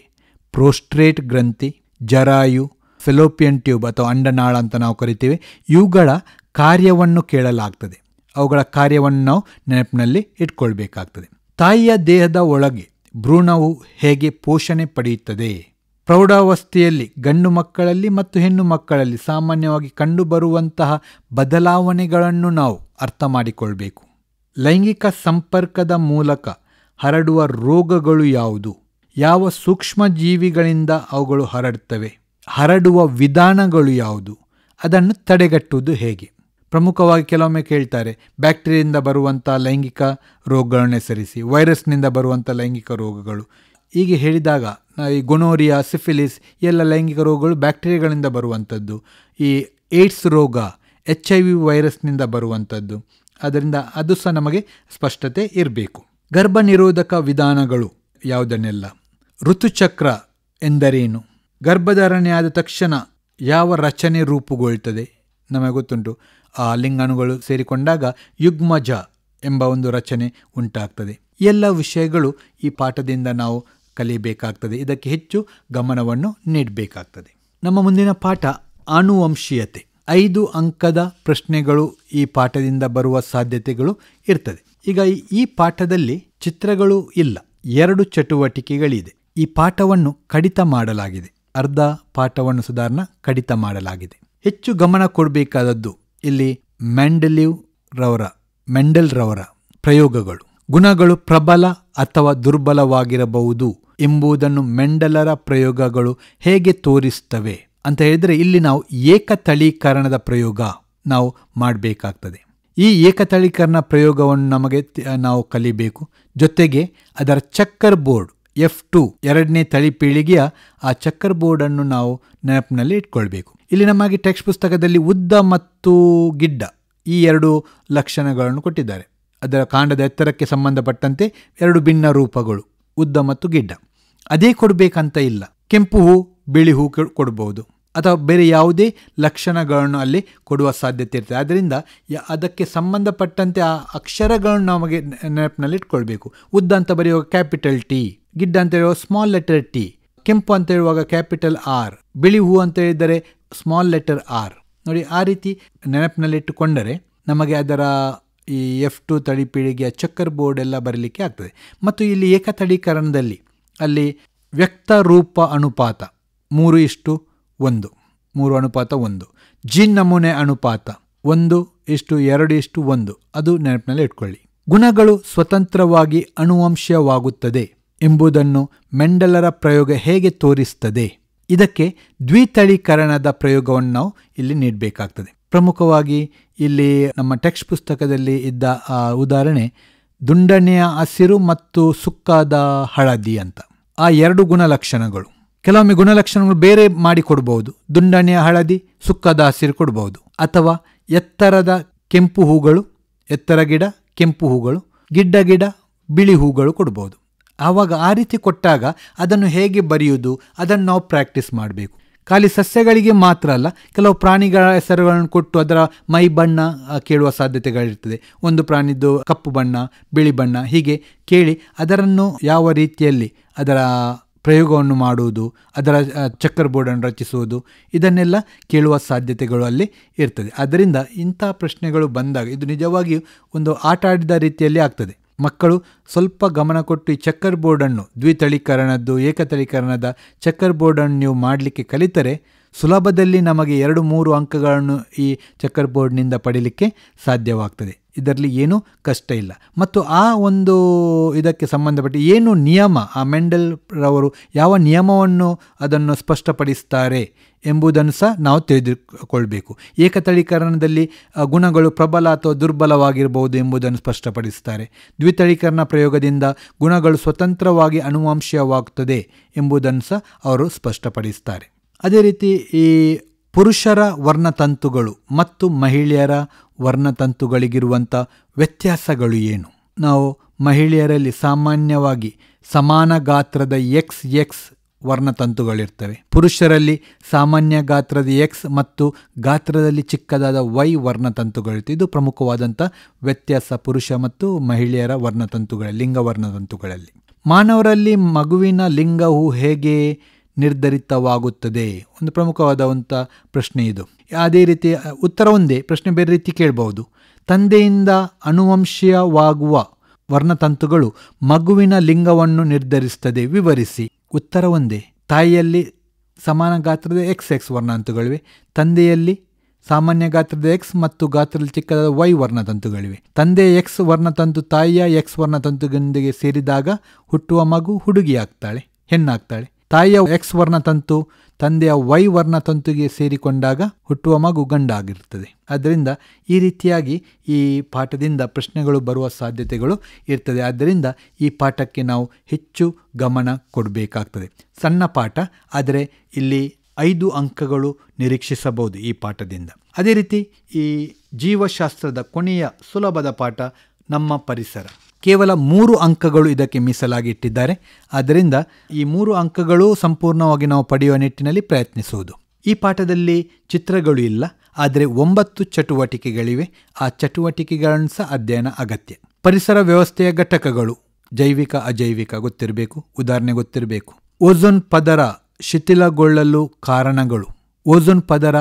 ಪ್ರೋಸ್ಟ್ರೇಟ್ ಗ್ರಂಥಿ, ಜರಾಯು, ಫೆಲೋಪಿಯನ್ ಟ್ಯೂಬ್ ಅಥವಾ ಅಂಡನಾಳ ಅಂತ ನಾವು ಕರಿತೀವಿ, ಇವುಗಳ ಕಾರ್ಯವನ್ನು ಕೇಳಲಾಗ್ತದೆ. ಅವುಗಳ ಕಾರ್ಯವನ್ನು ನಾವು ನೆನಪಿನಲ್ಲಿ ಇಟ್ಕೊಳ್ಬೇಕಾಗ್ತದೆ. ತಾಯಿಯ ದೇಹದ ಒಳಗೆ ಭ್ರೂಣವು ಹೇಗೆ ಪೋಷಣೆ ಪಡೆಯುತ್ತದೆ? ಪ್ರೌಢಾವಸ್ಥೆಯಲ್ಲಿ ಗಂಡು ಮಕ್ಕಳಲ್ಲಿ ಮತ್ತು ಹೆಣ್ಣು ಮಕ್ಕಳಲ್ಲಿ ಸಾಮಾನ್ಯವಾಗಿ ಕಂಡುಬರುವಂತಹ ಬದಲಾವಣೆಗಳನ್ನು ನಾವು ಅರ್ಥ ಮಾಡಿಕೊಳ್ಬೇಕು. ಲೈಂಗಿಕ ಸಂಪರ್ಕದ ಮೂಲಕ ಹರಡುವ ರೋಗಗಳು ಯಾವುದು? ಯಾವ ಸೂಕ್ಷ್ಮ ಜೀವಿಗಳಿಂದ ಅವುಗಳು ಹರಡುತ್ತವೆ? ಹರಡುವ ವಿಧಾನಗಳು ಯಾವುದು? ಅದನ್ನು ತಡೆಗಟ್ಟುವುದು ಹೇಗೆ? ಪ್ರಮುಖವಾಗಿ ಕೆಲವೊಮ್ಮೆ ಕೇಳ್ತಾರೆ, ಬ್ಯಾಕ್ಟೀರಿಯಿಂದ ಬರುವಂಥ ಲೈಂಗಿಕ ರೋಗಗಳನ್ನು ಹೆಸರಿಸಿ, ವೈರಸ್ನಿಂದ ಬರುವಂಥ ಲೈಂಗಿಕ ರೋಗಗಳು. ಹೀಗೆ ಹೇಳಿದಾಗ ಈ ಗೊನೋರಿಯಾ, ಸಿಫಿಲಿಸ್ ಎಲ್ಲ ಲೈಂಗಿಕ ರೋಗಗಳು ಬ್ಯಾಕ್ಟೀರಿಯಾಗಳಿಂದ ಬರುವಂಥದ್ದು. ಈ ಏಡ್ಸ್ ರೋಗ HIV ವೈರಸ್ನಿಂದ ಬರುವಂಥದ್ದು. ಅದರಿಂದ ಅದು ಸಹ ನಮಗೆ ಸ್ಪಷ್ಟತೆ ಇರಬೇಕು. ಗರ್ಭ ನಿರೋಧಕ ವಿಧಾನಗಳು ಯಾವುದನ್ನೆಲ್ಲ? ಋತುಚಕ್ರ ಎಂದರೇನು? ಗರ್ಭಧಾರಣೆ ಆದ ತಕ್ಷಣ ಯಾವ ರಚನೆ ರೂಪುಗೊಳ್ತದೆ? ನಮಗೆ ಗೊತ್ತುಂಟು, ಆ ಲಿಂಗಾಣುಗಳು ಸೇರಿಕೊಂಡಾಗ ಯುಗ್ಮಜ ಎಂಬ ಒಂದು ರಚನೆ ಉಂಟಾಗ್ತದೆ. ಎಲ್ಲ ವಿಷಯಗಳು ಈ ಪಾಠದಿಂದ ನಾವು ಕಲಿಯಬೇಕಾಗ್ತದೆ. ಇದಕ್ಕೆ ಹೆಚ್ಚು ಗಮನವನ್ನು ನೀಡಬೇಕಾಗ್ತದೆ. ನಮ್ಮ ಮುಂದಿನ ಪಾಠ ಆನುವಂಶೀಯತೆ. 5 ಅಂಕದ ಪ್ರಶ್ನೆಗಳು ಈ ಪಾಠದಿಂದ ಬರುವ ಸಾಧ್ಯತೆಗಳು ಇರ್ತದೆ. ಈಗ ಈ ಪಾಠದಲ್ಲಿ ಚಿತ್ರಗಳು ಇಲ್ಲ, 2 ಚಟುವಟಿಕೆಗಳಿದೆ. ಈ ಪಾಠವನ್ನು ಕಡಿತ ಮಾಡಲಾಗಿದೆ, ಅರ್ಧ ಪಾಠವನ್ನು ಸುಧಾರಣ ಕಡಿತ ಮಾಡಲಾಗಿದೆ. ಹೆಚ್ಚು ಗಮನ ಕೊಡಬೇಕಾದದ್ದು ಇಲ್ಲಿ ಮೆಂಡೆಲ್ ರವರ ಪ್ರಯೋಗಗಳು. ಗುಣಗಳು ಪ್ರಬಲ ಅಥವಾ ದುರ್ಬಲವಾಗಿರಬಹುದು ಎಂಬುದನ್ನು ಮೆಂಡೆಲರ ಪ್ರಯೋಗಗಳು ಹೇಗೆ ತೋರಿಸ್ತವೆ ಅಂತ ಹೇಳಿದರೆ, ಇಲ್ಲಿ ನಾವು ಏಕತಳೀಕರಣದ ಪ್ರಯೋಗ ನಾವು ಮಾಡಬೇಕಾಗ್ತದೆ. ಈ ಏಕತಳೀಕರಣ ಪ್ರಯೋಗವನ್ನು ನಾವು ಕಲಿಬೇಕು. ಜೊತೆಗೆ ಅದರ ಚಕ್ಕರ್ ಬೋರ್ಡ್ F2 2ನೇ ತಳಿಪೀಳಿಗೆಯ ಆ ಚಕ್ಕರ್ ಬೋರ್ಡನ್ನು ನಾವು ನೆನಪಿನಲ್ಲಿ ಇಟ್ಕೊಳ್ಬೇಕು. ಇಲ್ಲಿ ನಮಗೆ ಟೆಕ್ಸ್ಟ್ ಪುಸ್ತಕದಲ್ಲಿ ಉದ್ದ ಮತ್ತು ಗಿಡ್ಡ ಈ 2 ಲಕ್ಷಣಗಳನ್ನು ಕೊಟ್ಟಿದ್ದಾರೆ. ಅದರ ಕಾಂಡದ ಎತ್ತರಕ್ಕೆ ಸಂಬಂಧಪಟ್ಟಂತೆ 2 ಭಿನ್ನ ರೂಪಗಳು, ಉದ್ದ ಮತ್ತು ಗಿಡ್ಡ. ಅದೇ ಕೊಡಬೇಕಂತ ಇಲ್ಲ, ಕೆಂಪು ಹೂ, ಬಿಳಿ ಹೂ ಕೊಡ್ಬೋದು, ಅಥವಾ ಬೇರೆ ಯಾವುದೇ ಲಕ್ಷಣಗಳನ್ನು ಅಲ್ಲಿ ಕೊಡುವ ಸಾಧ್ಯತೆ ಇರ್ತದೆ. ಆದ್ದರಿಂದ ಅದಕ್ಕೆ ಸಂಬಂಧಪಟ್ಟಂತೆ ಆ ಅಕ್ಷರಗಳನ್ನು ನಮಗೆ ನೆನಪಿನಲ್ಲಿ ಇಟ್ಕೊಳ್ಬೇಕು. ಉದ್ದ ಅಂತ ಬರೆಯುವಾಗ ಕ್ಯಾಪಿಟಲ್ T, ಗಿಡ್ಡ ಅಂತ ಹೇಳುವಾಗ ಸ್ಮಾಲ್ ಲೆಟರ್ T, ಕೆಂಪು ಅಂತ ಹೇಳುವಾಗ ಕ್ಯಾಪಿಟಲ್ R, ಬಿಳಿ ಹೂ ಅಂತ ಹೇಳಿದರೆ ಸ್ಮಾಲ್ ಲೆಟರ್ R. ನೋಡಿ, ಆ ರೀತಿ ನೆನಪಿನಲ್ಲಿ ಇಟ್ಟುಕೊಂಡರೆ ನಮಗೆ ಅದರ ಈ F2 ತಳಿಪೀಳಿಗೆಯ ಚಕ್ಕರ್ ಬೋರ್ಡ್ ಎಲ್ಲ ಬರಲಿಕ್ಕೆ ಆಗ್ತದೆ. ಮತ್ತು ಇಲ್ಲಿ ಏಕತಳೀಕರಣದಲ್ಲಿ ಅಲ್ಲಿ ವ್ಯಕ್ತ ರೂಪ ಅನುಪಾತ 3:1, ಜೀನ್ ನಮೂನೆ ಅನುಪಾತ 1:2:1, ಅದು ನೆನಪಿನಲ್ಲಿ ಇಟ್ಕೊಳ್ಳಿ. ಗುಣಗಳು ಸ್ವತಂತ್ರವಾಗಿ ಅನುವಂಶೀಯವಾಗುತ್ತದೆ ಎಂಬುದನ್ನು ಮೆಂಡೆಲರ ಪ್ರಯೋಗ ಹೇಗೆ ತೋರಿಸ್ತದೆ? ಇದಕ್ಕೆ ದ್ವಿತಳೀಕರಣದ ಪ್ರಯೋಗವನ್ನು ನಾವು ಇಲ್ಲಿ ನೀಡಬೇಕಾಗ್ತದೆ. ಪ್ರಮುಖವಾಗಿ ಇಲ್ಲಿ ನಮ್ಮ ಟೆಕ್ಸ್ಟ್ ಪುಸ್ತಕದಲ್ಲಿ ಇದ್ದ ಆ ಉದಾಹರಣೆ ದುಂಡನೆಯ ಹಸಿರು ಮತ್ತು ಸುಕ್ಕಾದ ಹಳದಿ ಅಂತ. ಆ 2 ಗುಣಲಕ್ಷಣಗಳು, ಕೆಲವೊಮ್ಮೆ ಗುಣಲಕ್ಷಣಗಳು ಬೇರೆ ಮಾಡಿ ಕೊಡ್ಬೋದು. ದುಂಡನೆಯ ಹಳದಿ, ಸುಕ್ಕಾದ ಹಸಿರು ಕೊಡ್ಬೋದು. ಅಥವಾ ಎತ್ತರದ ಕೆಂಪು ಹೂಗಳು, ಎತ್ತರ ಗಿಡ ಕೆಂಪು ಹೂಗಳು, ಗಿಡ್ಡ ಬಿಳಿ ಹೂಗಳು ಕೊಡ್ಬೋದು. ಆವಾಗ ಆ ರೀತಿ ಕೊಟ್ಟಾಗ ಅದನ್ನು ಹೇಗೆ ಬರೆಯುವುದು, ಅದನ್ನು ನಾವು ಪ್ರಾಕ್ಟೀಸ್ ಮಾಡಬೇಕು. ಖಾಲಿ ಸಸ್ಯಗಳಿಗೆ ಮಾತ್ರ ಅಲ್ಲ, ಕೆಲವು ಪ್ರಾಣಿಗಳ ಹೆಸರುಗಳನ್ನು ಕೊಟ್ಟು ಅದರ ಮೈ ಬಣ್ಣ ಕೇಳುವ ಸಾಧ್ಯತೆಗಳಿರ್ತದೆ. ಒಂದು ಪ್ರಾಣಿದ್ದು ಕಪ್ಪು ಬಣ್ಣ, ಬಿಳಿ ಬಣ್ಣ ಹೀಗೆ ಕೇಳಿ ಅದರನ್ನು ಯಾವ ರೀತಿಯಲ್ಲಿ ಅದರ ಪ್ರಯೋಗವನ್ನು ಮಾಡುವುದು, ಅದರ ಚೆಕ್ಕರ್ ಬೋರ್ಡನ್ನು ರಚಿಸುವುದು, ಇದನ್ನೆಲ್ಲ ಕೇಳುವ ಸಾಧ್ಯತೆಗಳು ಅಲ್ಲಿ ಇರ್ತದೆ. ಆದ್ದರಿಂದ ಇಂಥ ಪ್ರಶ್ನೆಗಳು ಬಂದಾಗ ಇದು ನಿಜವಾಗಿಯೂ ಒಂದು ಆಟ ಆಡಿದ ರೀತಿಯಲ್ಲಿ ಆಗ್ತದೆ. ಮಕ್ಕಳು ಸ್ವಲ್ಪ ಗಮನ ಕೊಟ್ಟು ಈ ಚೆಕ್ಕರ್ ಬೋರ್ಡನ್ನು, ದ್ವಿತಳೀಕರಣದ್ದು ಏಕತಳೀಕರಣದ ಚೆಕ್ಕರ್ ಬೋರ್ಡನ್ನು ನೀವು ಮಾಡಲಿಕ್ಕೆ ಕಲಿತರೆ ಸುಲಭದಲ್ಲಿ ನಮಗೆ 2-3 ಅಂಕಗಳನ್ನು ಈ ಚೆಕ್ಕರ್ ಬೋರ್ಡ್ನಿಂದ ಪಡೀಲಿಕ್ಕೆ ಸಾಧ್ಯವಾಗ್ತದೆ. ಇದರಲ್ಲಿ ಏನೂ ಕಷ್ಟ ಇಲ್ಲ. ಮತ್ತು ಆ ಒಂದು ಇದಕ್ಕೆ ಸಂಬಂಧಪಟ್ಟ ಏನು ನಿಯಮ, ಆ ಮೆಂಡೆಲ್ ರವರು ಯಾವ ನಿಯಮವನ್ನು ಅದನ್ನು ಸ್ಪಷ್ಟಪಡಿಸ್ತಾರೆ ಎಂಬುದನ್ನು ಸಹ ನಾವು ತಿಳಿದುಕೊಳ್ಬೇಕು. ಏಕತಳೀಕರಣದಲ್ಲಿ ಗುಣಗಳು ಪ್ರಬಲ ಅಥವಾ ದುರ್ಬಲವಾಗಿರಬಹುದು ಎಂಬುದನ್ನು ಸ್ಪಷ್ಟಪಡಿಸ್ತಾರೆ. ದ್ವಿತಳೀಕರಣ ಪ್ರಯೋಗದಿಂದ ಗುಣಗಳು ಸ್ವತಂತ್ರವಾಗಿ ಅನುವಂಶೀಯವಾಗುತ್ತದೆ ಎಂಬುದನ್ನು ಸಹ ಅವರು ಸ್ಪಷ್ಟಪಡಿಸ್ತಾರೆ. ಅದೇ ರೀತಿ ಈ ಪುರುಷರ ವರ್ಣತಂತುಗಳು ಮತ್ತು ಮಹಿಳೆಯರ ವರ್ಣತಂತುಗಳಿಗಿರುವಂಥ ವ್ಯತ್ಯಾಸಗಳು ಏನು? ನಾವು ಮಹಿಳೆಯರಲ್ಲಿ ಸಾಮಾನ್ಯವಾಗಿ ಸಮಾನ ಗಾತ್ರದ XX ವರ್ಣತಂತುಗಳಿರ್ತವೆ. ಪುರುಷರಲ್ಲಿ ಸಾಮಾನ್ಯ ಗಾತ್ರದ X ಮತ್ತು ಗಾತ್ರದಲ್ಲಿ ಚಿಕ್ಕದಾದ Y ವರ್ಣತಂತುಗಳಿರ್ತವೆ. ಇದು ಪ್ರಮುಖವಾದಂಥ ವ್ಯತ್ಯಾಸ ಪುರುಷ ಮತ್ತು ಮಹಿಳೆಯರ ವರ್ಣತಂತುಗಳಲ್ಲಿ, ಲಿಂಗ ವರ್ಣತಂತುಗಳಲ್ಲಿ. ಮಾನವರಲ್ಲಿ ಮಗುವಿನ ಲಿಂಗವು ಹೇಗೆ ನಿರ್ಧರಿತವಾಗುತ್ತದೆ? ಒಂದು ಪ್ರಮುಖವಾದಂಥ ಪ್ರಶ್ನೆ ಇದು. ಅದೇ ರೀತಿ ಉತ್ತರ ಒಂದೇ, ಪ್ರಶ್ನೆ ಬೇರೆ ರೀತಿ ಕೇಳಬಹುದು. ತಂದೆಯಿಂದ ಅನುವಂಶೀಯವಾಗುವ ವರ್ಣತಂತುಗಳು ಮಗುವಿನ ಲಿಂಗವನ್ನು ನಿರ್ಧರಿಸುತ್ತದೆ, ವಿವರಿಸಿ. ಉತ್ತರ ಒಂದೇ. ತಾಯಿಯಲ್ಲಿ ಸಮಾನ ಗಾತ್ರದ XX ವರ್ಣತಂತುಗಳಿವೆ, ತಂದೆಯಲ್ಲಿ ಸಾಮಾನ್ಯ ಗಾತ್ರದ X ಮತ್ತು ಗಾತ್ರದಲ್ಲಿ ಚಿಕ್ಕದಾದ Y ವರ್ಣತಂತುಗಳಿವೆ. ತಂದೆಯ X ವರ್ಣತಂತು ತಾಯಿಯ X ವರ್ಣತಂತುಗಳೊಂದಿಗೆ ಸೇರಿದಾಗ ಹುಟ್ಟುವ ಮಗು ಹುಡುಗಿಯಾಗ್ತಾಳೆ, ಹೆಣ್ಣಾಗ್ತಾಳೆ. ತಾಯಿಯ X ವರ್ಣತಂತು ತಂದೆಯ Y ವರ್ಣತಂತುಗೆ ಸೇರಿಕೊಂಡಾಗ ಹುಟ್ಟುವ ಮಗು ಗಂಡಾಗಿರುತ್ತದೆ. ಆದ್ದರಿಂದ ಈ ರೀತಿಯಾಗಿ ಈ ಪಾಠದಿಂದ ಪ್ರಶ್ನೆಗಳು ಬರುವ ಸಾಧ್ಯತೆಗಳು ಇರ್ತದೆ. ಆದ್ದರಿಂದ ಈ ಪಾಠಕ್ಕೆ ನಾವು ಹೆಚ್ಚು ಗಮನ ಕೊಡಬೇಕಾಗ್ತದೆ. ಸಣ್ಣ ಪಾಠ, ಆದರೆ ಇಲ್ಲಿ 5 ಅಂಕಗಳು ನಿರೀಕ್ಷಿಸಬಹುದು ಈ ಪಾಠದಿಂದ. ಅದೇ ರೀತಿ ಈ ಜೀವಶಾಸ್ತ್ರದ ಕೊನೆಯ ಸುಲಭದ ಪಾಠ ನಮ್ಮ ಪರಿಸರ. ಕೇವಲ 3 ಅಂಕಗಳು ಇದಕ್ಕೆ ಮೀಸಲಾಗಿ ಇಟ್ಟಿದ್ದಾರೆ. ಆದ್ದರಿಂದ ಈ 3 ಅಂಕಗಳು ಸಂಪೂರ್ಣವಾಗಿ ನಾವು ಪಡೆಯುವ ನಿಟ್ಟಿನಲ್ಲಿ ಪ್ರಯತ್ನಿಸುವುದು. ಈ ಪಾಠದಲ್ಲಿ ಚಿತ್ರಗಳು ಇಲ್ಲ, ಆದರೆ 9 ಚಟುವಟಿಕೆಗಳಿವೆ. ಆ ಚಟುವಟಿಕೆಗಳನ್ನು ಸಹ ಅಧ್ಯಯನ ಅಗತ್ಯ. ಪರಿಸರ ವ್ಯವಸ್ಥೆಯ ಘಟಕಗಳು ಜೈವಿಕ ಅಜೈವಿಕ ಗೊತ್ತಿರಬೇಕು, ಉದಾಹರಣೆ ಗೊತ್ತಿರಬೇಕು. ಓಝೋನ್ ಪದರ ಶಿಥಿಲಗೊಳ್ಳಲು ಕಾರಣಗಳು, ಓಝೋನ್ ಪದರ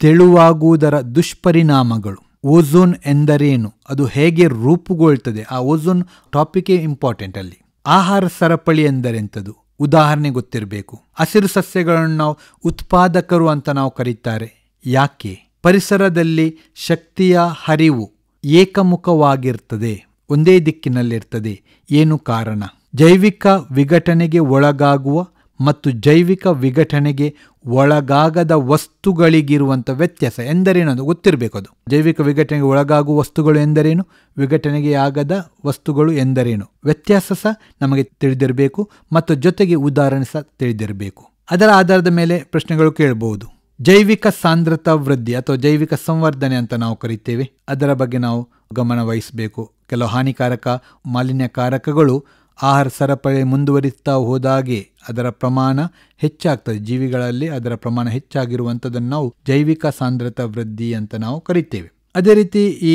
ತೆಳುವಾಗುವುದರ ದುಷ್ಪರಿಣಾಮಗಳು, ಓಝೋನ್ ಎಂದರೇನು, ಅದು ಹೇಗೆ ರೂಪುಗೊಳ್ತದೆ, ಆ ಓಝೋನ್ ಟಾಪಿಕ್ ಇಂಪಾರ್ಟೆಂಟ್ ಅಲ್ಲಿ. ಆಹಾರ ಸರಪಳಿ ಎಂದರೆಂಥದ್ದು, ಉದಾಹರಣೆ ಗೊತ್ತಿರಬೇಕು. ಹಸಿರು ಸಸ್ಯಗಳನ್ನು ನಾವು ಉತ್ಪಾದಕರು ಅಂತ ನಾವು ಕರೀತಾರೆ, ಯಾಕೆ? ಪರಿಸರದಲ್ಲಿ ಶಕ್ತಿಯ ಹರಿವು ಏಕಮುಖವಾಗಿರ್ತದೆ, ಒಂದೇ ದಿಕ್ಕಿನಲ್ಲಿರ್ತದೆ, ಏನು ಕಾರಣ? ಜೈವಿಕ ವಿಘಟನೆಗೆ ಒಳಗಾಗುವ ಮತ್ತು ಜೈವಿಕ ವಿಘಟನೆಗೆ ಒಳಗಾಗದ ವಸ್ತುಗಳಿಗಿರುವಂಥ ವ್ಯತ್ಯಾಸ ಎಂದರೇನು ಅದು ಗೊತ್ತಿರಬೇಕು. ಅದು ಜೈವಿಕ ವಿಘಟನೆಗೆ ಒಳಗಾಗುವ ವಸ್ತುಗಳು ಎಂದರೇನು, ವಿಘಟನೆಗೆ ಆಗದ ವಸ್ತುಗಳು ಎಂದರೇನು, ವ್ಯತ್ಯಾಸ ಸಹ ನಮಗೆ ತಿಳಿದಿರಬೇಕು ಮತ್ತು ಜೊತೆಗೆ ಉದಾಹರಣೆ ಸಹ ತಿಳಿದಿರಬೇಕು. ಅದರ ಆಧಾರದ ಮೇಲೆ ಪ್ರಶ್ನೆಗಳು ಕೇಳಬಹುದು. ಜೈವಿಕ ಸಾಂದ್ರತಾ ವೃದ್ಧಿ ಅಥವಾ ಜೈವಿಕ ಸಂವರ್ಧನೆ ಅಂತ ನಾವು ಕರಿತೇವೆ, ಅದರ ಬಗ್ಗೆ ನಾವು ಗಮನ ವಹಿಸಬೇಕು. ಕೆಲವು ಹಾನಿಕಾರಕ ಮಾಲಿನ್ಯಕಾರಕಗಳು ಆಹಾರ ಸರಪಳಿ ಮುಂದುವರಿಸ್ತಾ ಹೋದಾಗೆ ಅದರ ಪ್ರಮಾಣ ಹೆಚ್ಚಾಗ್ತದೆ. ಜೀವಿಗಳಲ್ಲಿ ಅದರ ಪ್ರಮಾಣ ಹೆಚ್ಚಾಗಿರುವಂಥದ್ದನ್ನು ನಾವು ಜೈವಿಕ ಸಾಂದ್ರತಾ ವೃದ್ಧಿ ಅಂತ ನಾವು ಕರಿತೇವೆ. ಅದೇ ರೀತಿ ಈ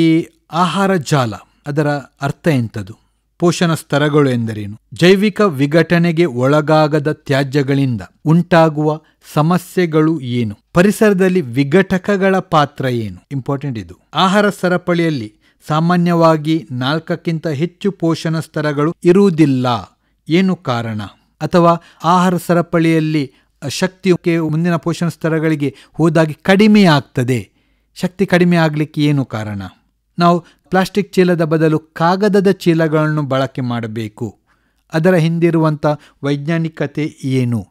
ಆಹಾರ ಜಾಲ, ಅದರ ಅರ್ಥ ಎಂಥದ್ದು? ಪೋಷಣ ಸ್ತರಗಳು ಎಂದರೇನು? ಜೈವಿಕ ವಿಘಟನೆಗೆ ಒಳಗಾಗದ ತ್ಯಾಜ್ಯಗಳಿಂದ ಉಂಟಾಗುವ ಸಮಸ್ಯೆಗಳು ಏನು? ಪರಿಸರದಲ್ಲಿ ವಿಘಟಕಗಳ ಪಾತ್ರ ಏನು? ಇಂಪಾರ್ಟೆಂಟ್ ಇದು. ಆಹಾರ ಸರಪಳಿಯಲ್ಲಿ ಸಾಮಾನ್ಯವಾಗಿ 4ಕ್ಕಿಂತ ಹೆಚ್ಚು ಪೋಷಣ ಸ್ತರಗಳು ಇರುವುದಿಲ್ಲ, ಏನು ಕಾರಣ? ಅಥವಾ ಆಹಾರ ಸರಪಳಿಯಲ್ಲಿ ಶಕ್ತಿಗೆ ಮುಂದಿನ ಪೋಷಣ ಸ್ತರಗಳಿಗೆ ಹೋದಾಗಿ ಕಡಿಮೆ ಆಗ್ತದೆ, ಶಕ್ತಿ ಕಡಿಮೆ ಆಗಲಿಕ್ಕೆ ಏನು ಕಾರಣ? ನಾವು ಪ್ಲಾಸ್ಟಿಕ್ ಚೀಲದ ಬದಲು ಕಾಗದದ ಚೀಲಗಳನ್ನು ಬಳಕೆ ಮಾಡಬೇಕು, ಅದರ ಹಿಂದಿರುವಂಥ ವೈಜ್ಞಾನಿಕತೆ ಏನು?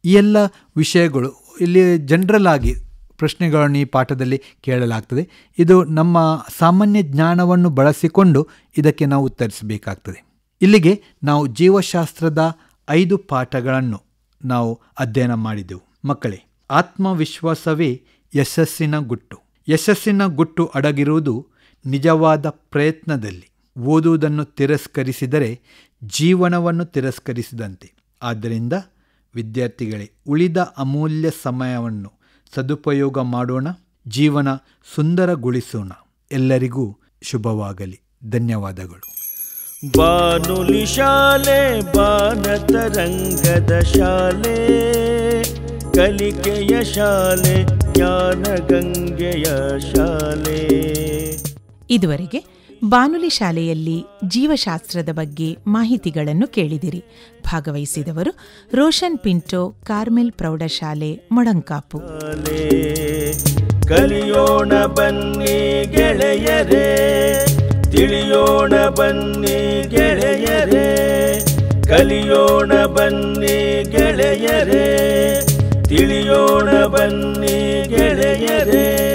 ಈ ಎಲ್ಲ ವಿಷಯಗಳು ಇಲ್ಲಿ ಜನರಲ್ ಆಗಿ ಪ್ರಶ್ನೆಗಳನ್ನು ಈ ಪಾಠದಲ್ಲಿ ಕೇಳಲಾಗ್ತದೆ. ಇದು ನಮ್ಮ ಸಾಮಾನ್ಯ ಜ್ಞಾನವನ್ನು ಬಳಸಿಕೊಂಡು ಇದಕ್ಕೆ ನಾವು ಉತ್ತರಿಸಬೇಕಾಗ್ತದೆ. ಇಲ್ಲಿಗೆ ನಾವು ಜೀವಶಾಸ್ತ್ರದ 5 ಪಾಠಗಳನ್ನು ನಾವು ಅಧ್ಯಯನ ಮಾಡಿದೆವು. ಮಕ್ಕಳೇ, ಆತ್ಮವಿಶ್ವಾಸವೇ ಯಶಸ್ಸಿನ ಗುಟ್ಟು. ಯಶಸ್ಸಿನ ಗುಟ್ಟು ಅಡಗಿರುವುದು ನಿಜವಾದ ಪ್ರಯತ್ನದಲ್ಲಿ. ಓದುವುದನ್ನು ತಿರಸ್ಕರಿಸಿದರೆ ಜೀವನವನ್ನು ತಿರಸ್ಕರಿಸಿದಂತೆ. ಆದ್ದರಿಂದ ವಿದ್ಯಾರ್ಥಿಗಳೇ, ಉಳಿದ ಅಮೂಲ್ಯ ಸಮಯವನ್ನು ಸದುಪಯೋಗ ಮಾಡೋಣ, ಜೀವನ ಸುಂದರಗೊಳಿಸೋಣ. ಎಲ್ಲರಿಗೂ ಶುಭವಾಗಲಿ. ಧನ್ಯವಾದಗಳು. ಬಾನುಲಿ ಶಾಲೆ ಬಾನತರಂಗದ ಶಾಲೆ, ಕಲಿಕೆಯ ಶಾಲೆ, ಜ್ಞಾನ ಗಂಗೆಯ ಶಾಲೆ. ಇದುವರೆಗೆ ಬಾನುಲಿ ಶಾಲೆಯಲ್ಲಿ ಜೀವಶಾಸ್ತ್ರದ ಬಗ್ಗೆ ಮಾಹಿತಿಗಳನ್ನು ಕೇಳಿದಿರಿ. ಭಾಗವಹಿಸಿದವರು ರೋಷನ್ ಪಿಂಟೋ, ಕಾರ್ಮೆಲ್ ಪ್ರೌಢಶಾಲೆ, ಮೊಳಂಕಾಪು. ಕಲಿಯೋಣ ಬನ್ನಿ ಗೆಳೆಯರೇ, ತಿಳಿಯೋಣ ಬನ್ನಿ ಗೆಳೆಯರೇ, ಕಲಿಯೋಣ ಬನ್ನಿ ಗೆಳೆಯರೇ, ತಿಳಿಯೋಣ ಬನ್ನಿ ಗೆಳೆಯರೇ.